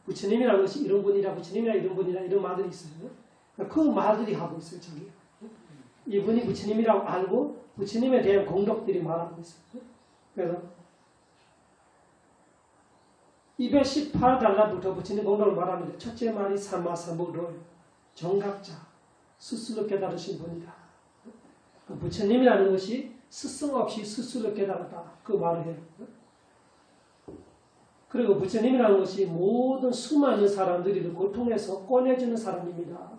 부처님이라는 것이 이런 분이라, 부처님이라 이런 분이라 이런 말들이 있어요. 그 말들이 하고 있어요. 자기가. 이분이 부처님이라고 알고 부처님에 대한 공덕들이 말하고 있어요. 그래서 218달러부터 부처님 공덕을 말하는데 첫째 말이 삼마삼복로예요. 정각자, 스스로 깨달으신 분이다. 그 부처님이라는 것이 스승 없이 스스로 깨달았다. 그 말을 해요. 그리고 부처님이라는 것이 모든 수많은 사람들을 고통에서 꺼내주는 사람입니다.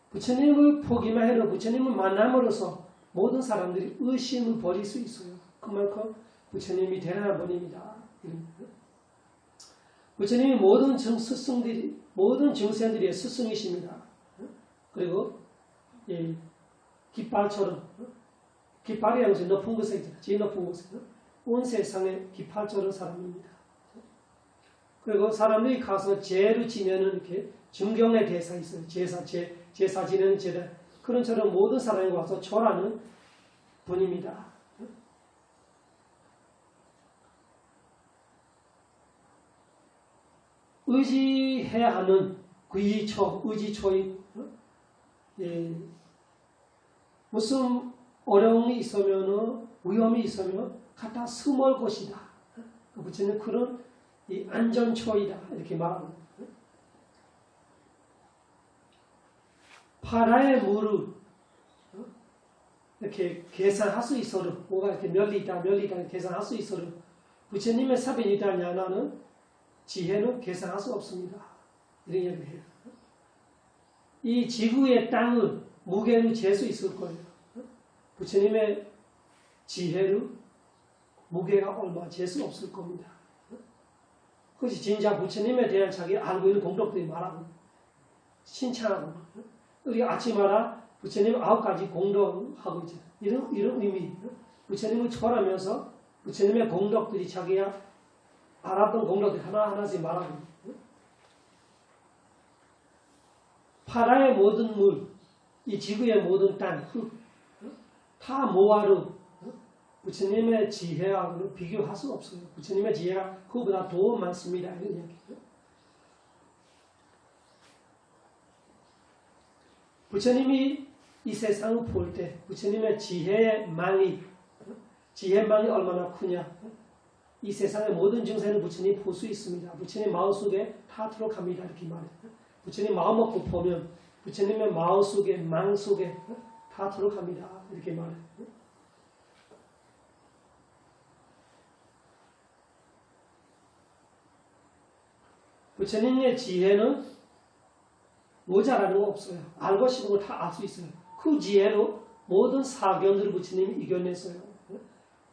부처님을 보기만 해도 부처님을 만남으로써 모든 사람들이 의심을 버릴 수 있어요. 그만큼 부처님이 대단한 분입니다. 부처님이 모든 증생들의 스승이십니다. 그리고 깃발처럼 깃발이라는 것이 높은 곳에 있잖아요. 제일 높은 곳에 온 세상의 깃발처럼 사람입니다. 그리고 사람들이 가서 제를 지내는 이렇게 증경의 대사 있어요. 제사 지내는 제사. 그런처럼 모든 사람이 와서 절하는 분입니다. 의지해야 하는 의지초의 무슨 어려움이 있으면 위험이 있으면 갖다 숨을 곳이다. 부처님은 그런 안전초이다. 이렇게 말합니다. 파라의 물을 이렇게 계산할 수 있어도 뭐가 이렇게 멸리 있다 계산할 수 있어도 부처님의 사변이 있다냐는 지혜는 계산할 수 없습니다. 이런 얘기를 해요. 이 지구의 땅을 무게로 잴 수 있을 거예요. 부처님의 지혜를 무게가 얼마 잴 수 없을 겁니다. 그것이 진짜 부처님에 대한 자기 알고 있는 공덕들이 말하고 칭찬하고 우리 아침마다 부처님 9가지 공덕하고 있죠. 이런 의미. 부처님을 절하면서 부처님의 공덕들이 자기가 알았던 공덕들이 하나하나씩 말하고 파라의 모든 물, 이 지구의 모든 땅, 흙, 다 모아로 부처님의 지혜하고는 비교할 수 없어요. 부처님의 지혜가 그보다 더 많습니다. 이런 이야기. 부처님이 이 세상을 볼 때 부처님의 지혜망이 얼마나 크냐. 이 세상의 모든 증세는 부처님이 볼 수 있습니다. 부처님 마음속에 다 들어갑니다. 이렇게 말해요. 부처님 마음 먹고 보면 부처님의 마음 속에 망 속에 다 들어갑니다. 이렇게 말해요. 부처님의 지혜는 모자라는 거 없어요. 알고 싶은 거 다 알 수 있어요. 그 지혜로 모든 사견들을 부처님이 이겨냈어요.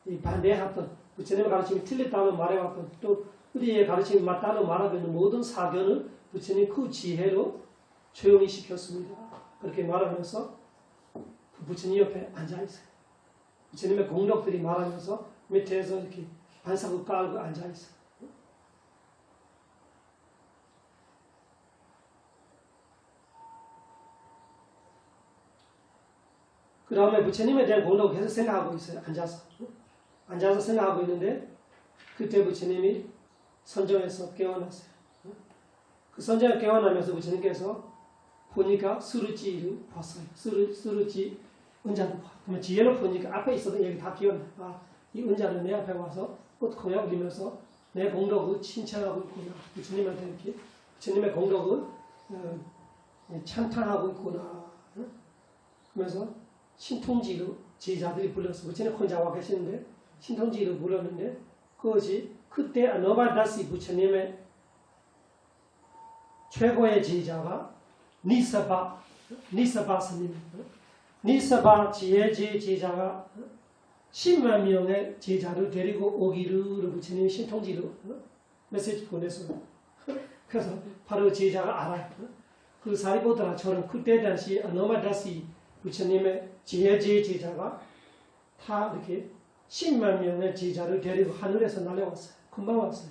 이 반대했던 부처님의 가르침이 틀렸다면 말해왔던 또 우리의 가르침이 맞다는 말하는 모든 사견을 부처님이 그 지혜로 조용히 시켰습니다. 그렇게 말하면서 그 부처님 옆에 앉아있어요. 부처님의 공덕들이 말하면서 밑에서 이렇게 반석을 깔고 앉아있어요. 그 다음에 부처님에 대한 공덕을 계속 생각하고 있어요. 앉아서 생각하고 있는데 그때 부처님이 선정에서 깨어났어요. 그 선정에 깨어나면서 부처님께서 보니까 수르지를 봤어요. 수르지 은자를 봐. 그러면 지혜를 보니까 앞에 있었던 얘기 다 기억나요. 아, 이 은자는 내 앞에 와서 꽃 공약 올리면서 내 공덕을 칭찬하고 있구나. 부처님한테 이렇게 부처님의 공덕을 찬탄하고 있구나. 그러면서 신통지로 제자들이 불렀어. 부처님 혼자 와 계시는데 신통지로 불렀는데 그것이 그때 아노바다시 부처님의 최고의 제자가 니사바 스님, 니사바 지혜제 제자가 10만 명의 제자를 데리고 오기를 부처님이 신통지로 메시지 보냈어요. 그래서 바로 제자가 알아요. 그 사리보드라처럼 그때 당시 아노바다시 부처님의 지혜제 제자가 다 이렇게 10만 명의 제자를 데리고 하늘에서 날려왔어요. 금방 왔어요.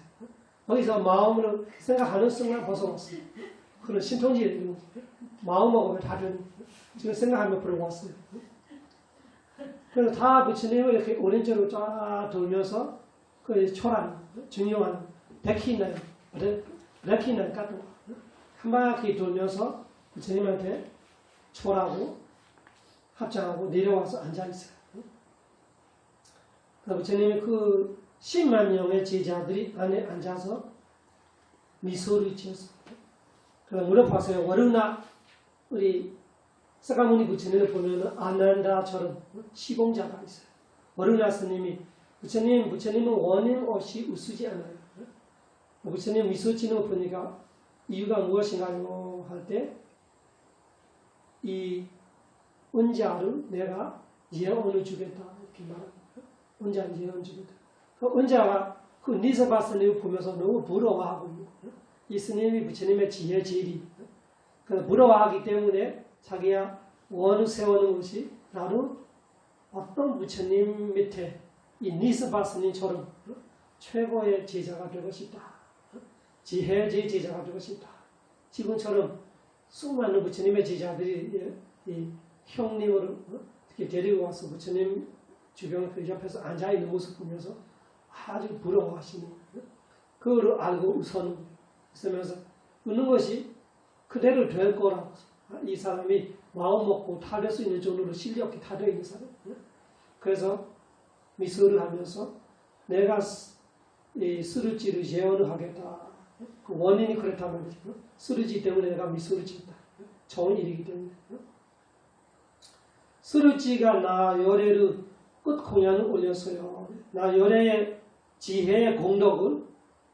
거기서 마음으로 생각하는 순간 벗어났어요. 그런 신통지를 마음하고 다른 지금 생각하면 불어왔어요. 그래서 다 부처님을 이렇게 오른쪽으로 쫙 돌면서 그 초란 중요한 백희날 같은 한 바퀴 돌면서 부처님한테 초라고 합장하고 내려와서 앉아있어요. 부처님이 그 10만 명의 제자들이 안에 앉아서 미소를 지었습니다. 그래서 물어봤어요. 워르나 우리 사가모니 부처님을 보면 아난다처럼 시봉자가 있어요. 워르나 스님이 부처님은 원인 없이 웃으지 않아요. 부처님 미소 지는 거 보니까 이유가 무엇인가요? 할 때 이 은자를 내가 예언을 주겠다 이렇게 말합니다. 은자는 예언 주겠다. 그 은자가 그 니사바 스님을 보면서 너무 부러워하고 있는 이 스님이 부처님의 지혜 지리 그래서 부러워하기 때문에 자기야 원을 세우는 것이 나는 어떤 부처님 밑에 이 니사바 스님처럼 최고의 제자가 되고 싶다. 지혜의 제자가 되고 싶다. 지금처럼 수많은 부처님의 제자들이 이 형님으로 이렇게 데리고 와서 부처님 주변 그 옆에서 앉아있는 모습 보면서 아주 부러워하시는 그걸 알고 웃어는 있으면서 웃는 것이 그대로 될 거라고 이 사람이 마음 먹고 타될 수 있는 정도로 실력이 다 되어 있는 사람. 그래서 미소를 하면서 내가 이 스르지를 예언을 하겠다. 그 원인이 그렇다면 스르지 때문에 내가 미소를 짓다. 좋은 일이기 때문에. 스르지가 나 열애를 끝 공양을 올렸어요. 나 열애의 지혜의 공덕을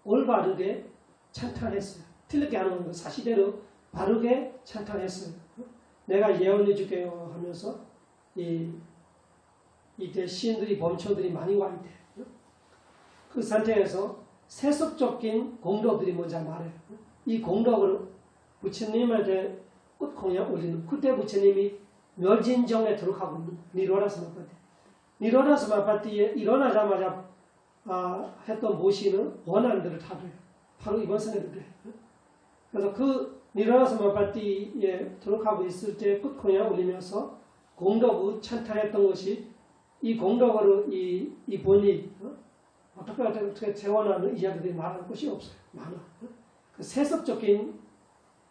올바르게 찬탄했어요. 틀리게 하는 거 사실대로 바르게 찬탄했어요. 내가 예언해 줄게요 하면서 이때 시인들이 범초들이 많이 와 있대. 그 상태에서 세속적인 공덕들이 먼저 말해요. 이 공덕을 부처님한테 끝 공양 올리는 그때 부처님이 멸진정에 들어가고 있는 니로라 스마파티. 니로라 스마파티에 일어나자마자 했던 모시는 원한들을 다 돼요. 바로 이번 생에도 돼요. 그래서 그 니로라 스마파티에 들어가고 있을 때 끝 공양 올리면서 공덕을 찬탄했던 것이 이 공덕으로 이분이 어떻게 재원하는 이야기들이 말할 것이 없어요. 많아. 그 세속적인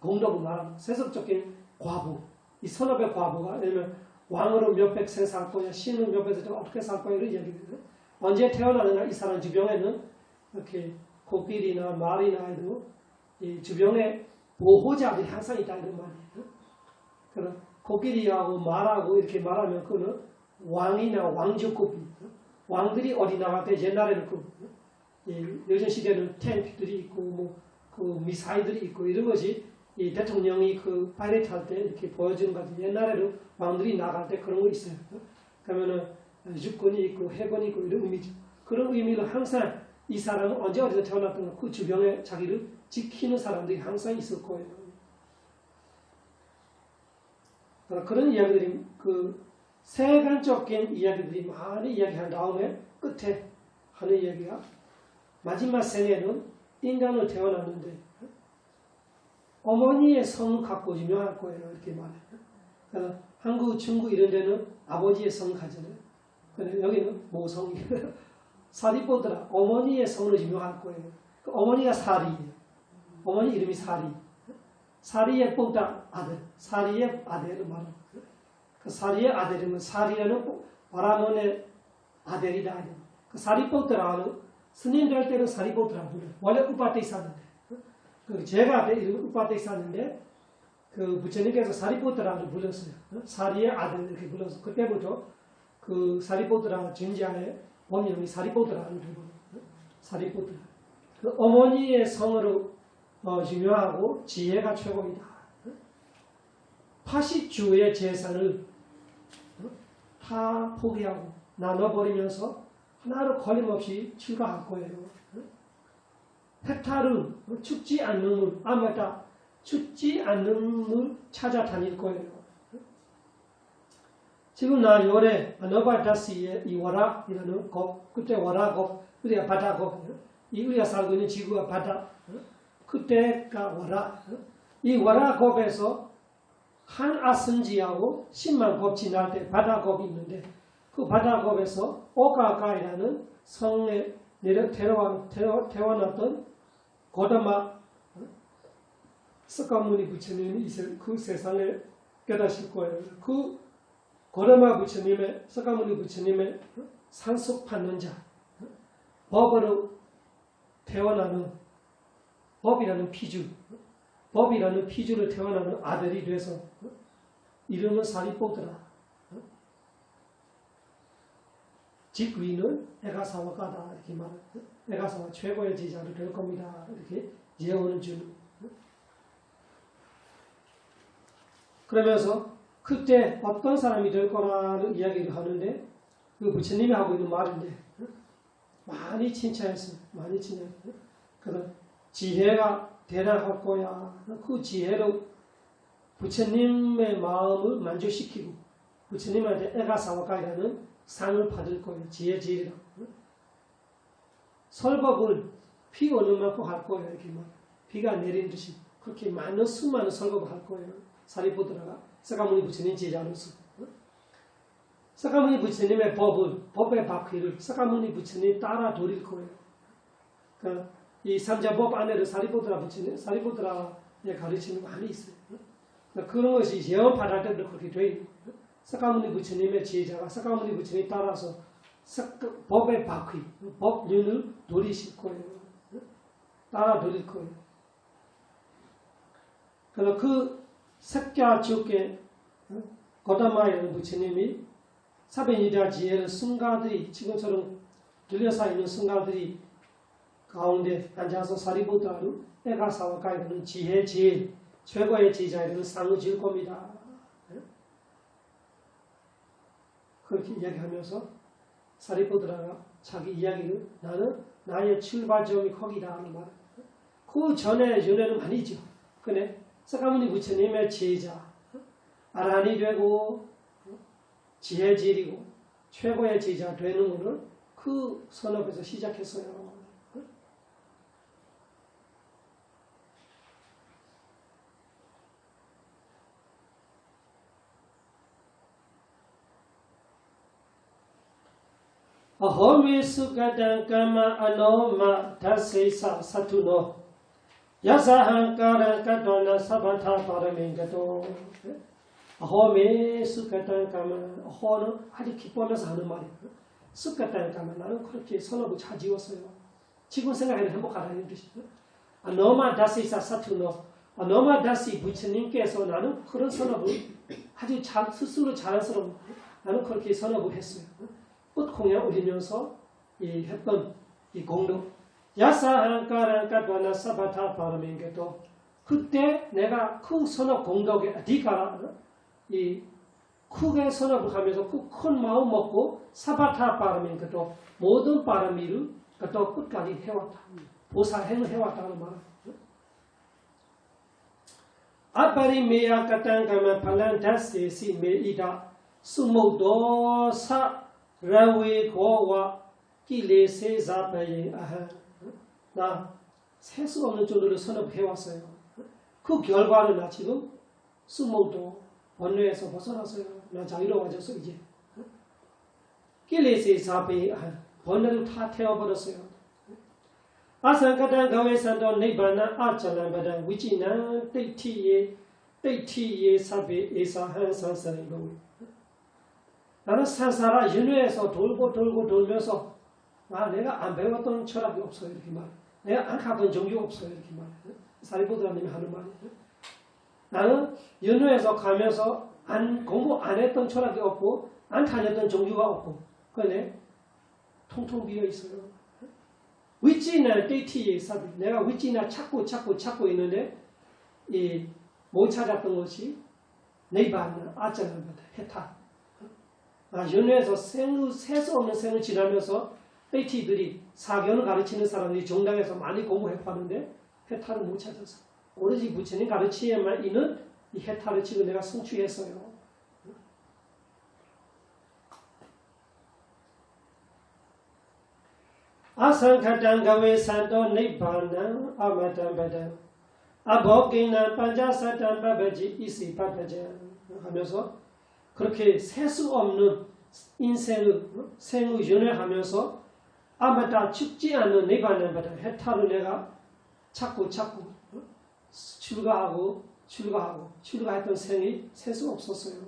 공덕을 말하는 세속적인 과부. 이 선업의 과부가 예를 들면 왕으로 몇백 세 살 거냐, 신은 몇백 세 어떻게 살 거냐 이런 이야기거든요. 언제 태어나느냐 이 사람 주변에는 이렇게 코끼리나 말이나 해도 이 주변에 보호자들이 항상 있다 이런 말이에요. 그럼 코끼리하고 말하고 이렇게 말하면 그는 왕이나 왕족급입니다. 왕들이 어디 나갈 때 옛날에는 요즘 시대는 탱크들이 있고 그 미사일들이 있고 이런 것이 이 대통령이 그 파이레트 할 때 이렇게 보여주는 것 같아요. 옛날에도 왕들이 나갈 때 그런 거 있어요. 그러면은 육군이 있고 해군이 있고 이런 의미죠. 그런 의미로 항상 이 사람은 언제 어디서 태어났던 그 주변에 자기를 지키는 사람들이 항상 있을 거예요. 그런 이야기들이 그 세간적인 이야기들이 많이 이야기한 다음에 끝에 하는 이야기가 마지막 생에는 인간으로 태어났는데 어머니의 성을 갖고 유명할 거예요. 이렇게 말해요. 그래서 한국, 중국 이런 데는 아버지의 성 가잖아요. 근데 여기는 모성이에요. 사리보드라 어머니의 성으로 유명할 거예요. 그 어머니가 사리예요. 어머니 이름이 사리. 사리의 뽀다 아들. 사리의 아들을 말하는 거예요. 그 사리의 아들이면 사리라는 바라몬의 아들이다. 그 사리보드라는 스님 될 때는 사리보드라 불러요. 원래 우파대 있었는데. 그 제가 이름 우파대 있었는데 그 부처님께서 사리보드라를 불렀어요. 사리의 아들 이렇게 불러서 그때부터 그 사리보드라 진지하의 본명이 사리보드라는 부분. 사리보드라. 그 어머니의 성으로 유명하고 지혜가 최고이다. 80주의 재산을 다 포기하고 나눠버리면서 하나로 걸림없이 출가할 거예요. 헥타르 죽지 않는 물, 맞다. 죽지 않는 물 찾아다닐 거예요. 지금 나 요래 너바다시의 이 와락이라는 것, 그때 와락업, 우리가 바다업, 이 우리가 살고 있는 지구가 바다, 그때가 와락. 이 와락업에서 한 아승지하고 10만 곱 지날 때 바다겁이 있는데 그 바다겁에서 오가가이라는 성에 태어났던 고다마 석가모니 부처님이 그 세상에 깨닫실 거예요. 그 고다마 부처님의 석가모니 부처님의 상속받는 자, 법으로 태어나는 법이라는 피주, 법이라는 피주로 태어나는 아들이 돼서 이름은 사리보드라. 직위는 에가사와가다 이렇게 말해요. 에가사와 최고의 제자로 될 겁니다. 이렇게 예언을 주는. 그러면서 그때 어떤 사람이 될 거라는 이야기를 하는데 그 부처님이 하고 있는 말인데 많이 칭찬했어요. 많이 칭찬했어요. 그래서 지혜가 대단할 거야. 그 지혜로 부처님의 마음을 만족시키고 부처님한테 에가사와가이라는 상을 받을 거예요. 지혜지리라고. 설법을 비 오는 만큼 할 거예요. 이렇게 막 비가 내린 듯이 그렇게 많은 수많은 설법을 할 거예요. 사리보드라가 석가모니 부처님 제자로서 석가모니 부처님의 법의 바퀴를 석가모니 부처님 따라 돌릴 거예요. 그러니까 이 삼자법 안에는 사리보드라 부처님, 사리보드라의 가르침이 많이 있어요. 그러니까 그런 것이 예언 받을 때도 그렇게 돼 있는 거예요. 석가모니 부처님의 제자가 석가모니 부처님 따라서 법의 바퀴, 법륜을 돌리실 거예요. 따라 돌릴 거예요. 그래서 그 석가지옥의 고다마의 부처님이 사변이다 지혜를 승가들이 지금처럼 들려서 있는 승가들이 가운데 앉아서 사리보드라를 에가사와가이라는 지혜 제일 최고의 제자에게는 상을 줄 겁니다. 그렇게 이야기하면서 사리보드라가 자기 이야기를 나는 나의 출발점이 거기다 하는 말. 그 전에 윤회는 아니죠. 근데 석가모니 부처님의 제자, 아란이 되고 지혜질이고 최고의 제자 되는 것을 그 선업에서 시작했어요. 어허미 수가당 까마 아노마 다세사 사투노 야사한가라 까도나 사바타 바라맹가도 어허미 수가당 까마 어허는 아주 기뻐하면서 하는 말이에요. 수가당 까마 나는 그렇게 선업을 잘 지웠어요. 지금 생각해도 행복하다는 뜻이죠. 아노마 다세사 사투노 아노마 다시 부처님께서 나는 그런 선업을 아주 잘 스스로 자랑스러운 나는 그렇게 선업을 했어요. 꽃공양 올리면서 했던 이 공덕 야사한가란가도나 사바타 바라맹게도 그때 내가 그 선업 공덕에 네가 이 크게 선업을 하면서 그 큰 마음 먹고 사바타 바라맹게도 모든 바람이를 또 끝까지 해왔다. 보살행을 해왔다는 말. 아빠리 메야 까땅가마 팔란다스시 메이다 수목도사 라웨 고와 끼레세 자바예 아하 나 셀 수 없는 정도로 선업해왔어요. 그 결과를 나 지금 수목도 번뇌에서 벗어났어요. 나 자유로워졌어 이제. kilese 사배 번뇌를 다 태워버렸어요. 아상가단 가웨산도 니바나 아찰란바단 위치나 떼티예 사배 에사한 산사이고. 나는 산사라 윤회에서 돌고 돌면서 내가 안 배웠던 철학이 없어요 이렇게 말. 내가 안 가던 종교가 없어요 이렇게 말. 사리부트라님이 하는 말이에요. 나는 윤회에서 가면서 공부 안 했던 철학이 없고 안 다녔던 종교가 없고 그런데 통통 비어 있어요. 위치나 떼티에 사배. 내가 위치나 찾고 있는데 못 찾았던 것이 네이바나 아짜나보다 해탈. 연애에서 세수 없는 생을 지나면서 페이티들이 사견을 가르치는 사람들이 정당에서 많이 공부해봤는데 해탈을 못 찾았어. 오로지 부처님 가르치에만 있는 이 해탈을 지금 내가 성취했어요. 아상카탄가웨 산도 니바나 아마탄바다 아보기나 반자사탄바바지 이시바바자 하면서 그렇게 셀 수 없는 생을 연애하면서 아마다 죽지 않는 니바나바다 해탈을 내가 찾고 출가했던 생이 셀 수 없었어요.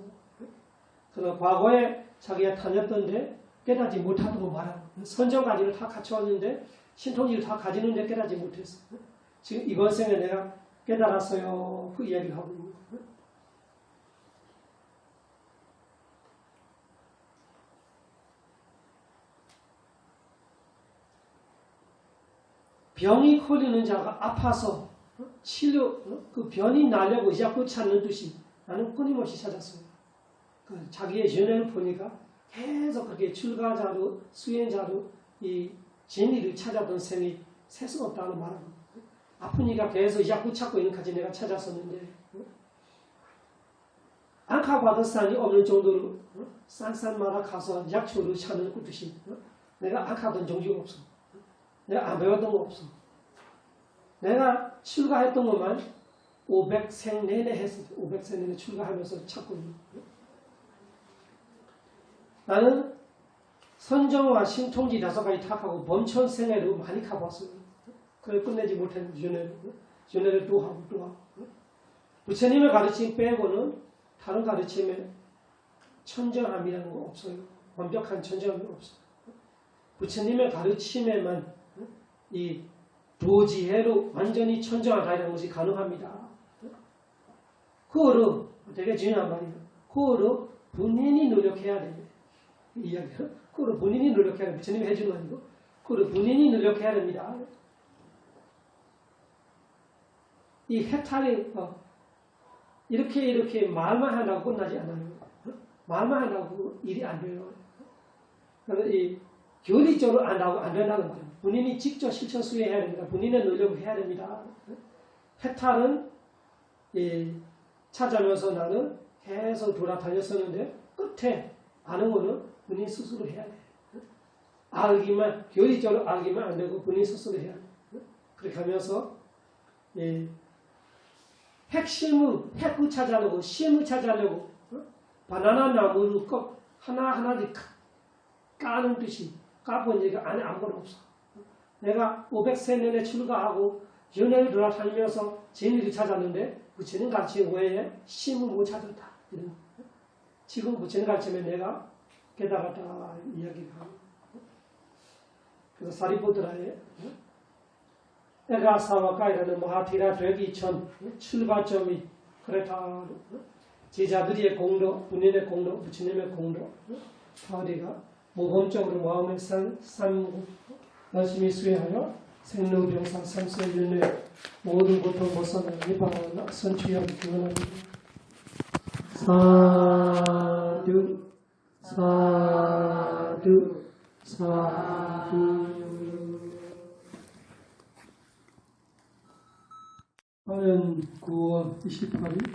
그래서 과거에 자기가 다녔던데 깨닫지 못하고 말하고 선정가지를 다 갖춰왔는데 신통지를 다 가지는데 깨닫지 못했어. 지금 이번 생에 내가 깨달았어요. 그 이야기를 하고 있는 거예요. 병이 걸리는 자가 아파서 치료, 그 병이 나려고 약을 찾는 듯이 나는 끊임없이 찾았어요. 자기의 연애를 보니까 계속 그렇게 출가자로, 수행자로 이 진리를 찾았던 생이 셀 수 없다는 말하고 아프니까 계속 약을 찾고 있는 까지 내가 찾았었는데 앙카바드산이 없는 정도로 산마다 가서 약초를 찾는 듯이 내가 앙카던 종교가 없어. 내가 안 배웠던 거 없어. 내가 출가했던 것만 500생 내내 했어. 500생 내내 출가하면서 찾고 있는 거예요. 나는 선정과 신통지 5가지 탁하고 범천생애로 많이 가봤어요. 그걸 끝내지 못했는데 연애를 또 하고. 부처님의 가르침 빼고는 다른 가르침에 천정함이라는 거 없어요. 완벽한 천정함이 없어요. 부처님의 가르침에만 이 도지혜로 완전히 천정하다는 것이 가능합니다. 그거를 되게 중요한 말이에요. 그거를 본인이 노력해야 돼요. 이 이야기를. 그거를 본인이 노력해야 돼요. 부처님이 해주는 거 아니고 그거를 본인이 노력해야 됩니다. 이 해탈이 이렇게 말만 한다고 끝나지 않아요. 말만 한다고 일이 안 돼요. 그래서 이 교리적으로 안다고 안 된다는 거예요. 본인이 직접 실천 수행해야 됩니다. 본인의 노력을 해야 됩니다. 해탈은 찾아면서 나는 계속 돌아다녔었는데 끝에 아는 거는 본인 스스로 해야 돼요. 알기만, 교리적으로 알기만 안 되고 본인 스스로 해야 돼요. 그렇게 하면서 핵을 찾아내고 심을 찾아내고 바나나 나무를 꼭 하나하나씩 까는 듯이 까보니까 안에 아무것도 없어. 내가 500세 내내 출가하고 연애를 돌아다니면서 진리를 찾았는데 부처님 가르침 외에 심을 못 찾았다. 이런. 지금 부처님 가르침에 내가 깨달았다 이야기를 하고. 그래서 사리부트라의 에가사와카이라는 마하티라 되기 전 출발점이 그렇다. 제자들의 공로, 본인의 공로, 부처님의 공로 다 우리가 모범적으로 마음의 삶 열심히 수행하여 생로병사 삼수의 윤회 모든 고통 벗어나 니바나 선취하기 기원합니다. 사두 사두 사두. 과연 9월 28일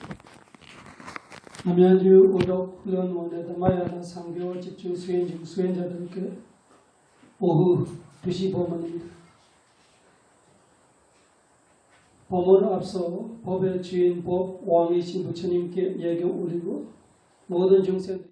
남양주 오덕 훈련원에다 마야는 3개월 집중 수행 중 수행자들께 오후 2시 법문입니다. 법을 앞서 법의 주인 법 왕이신 부처님께 예경 올리고 모든 중생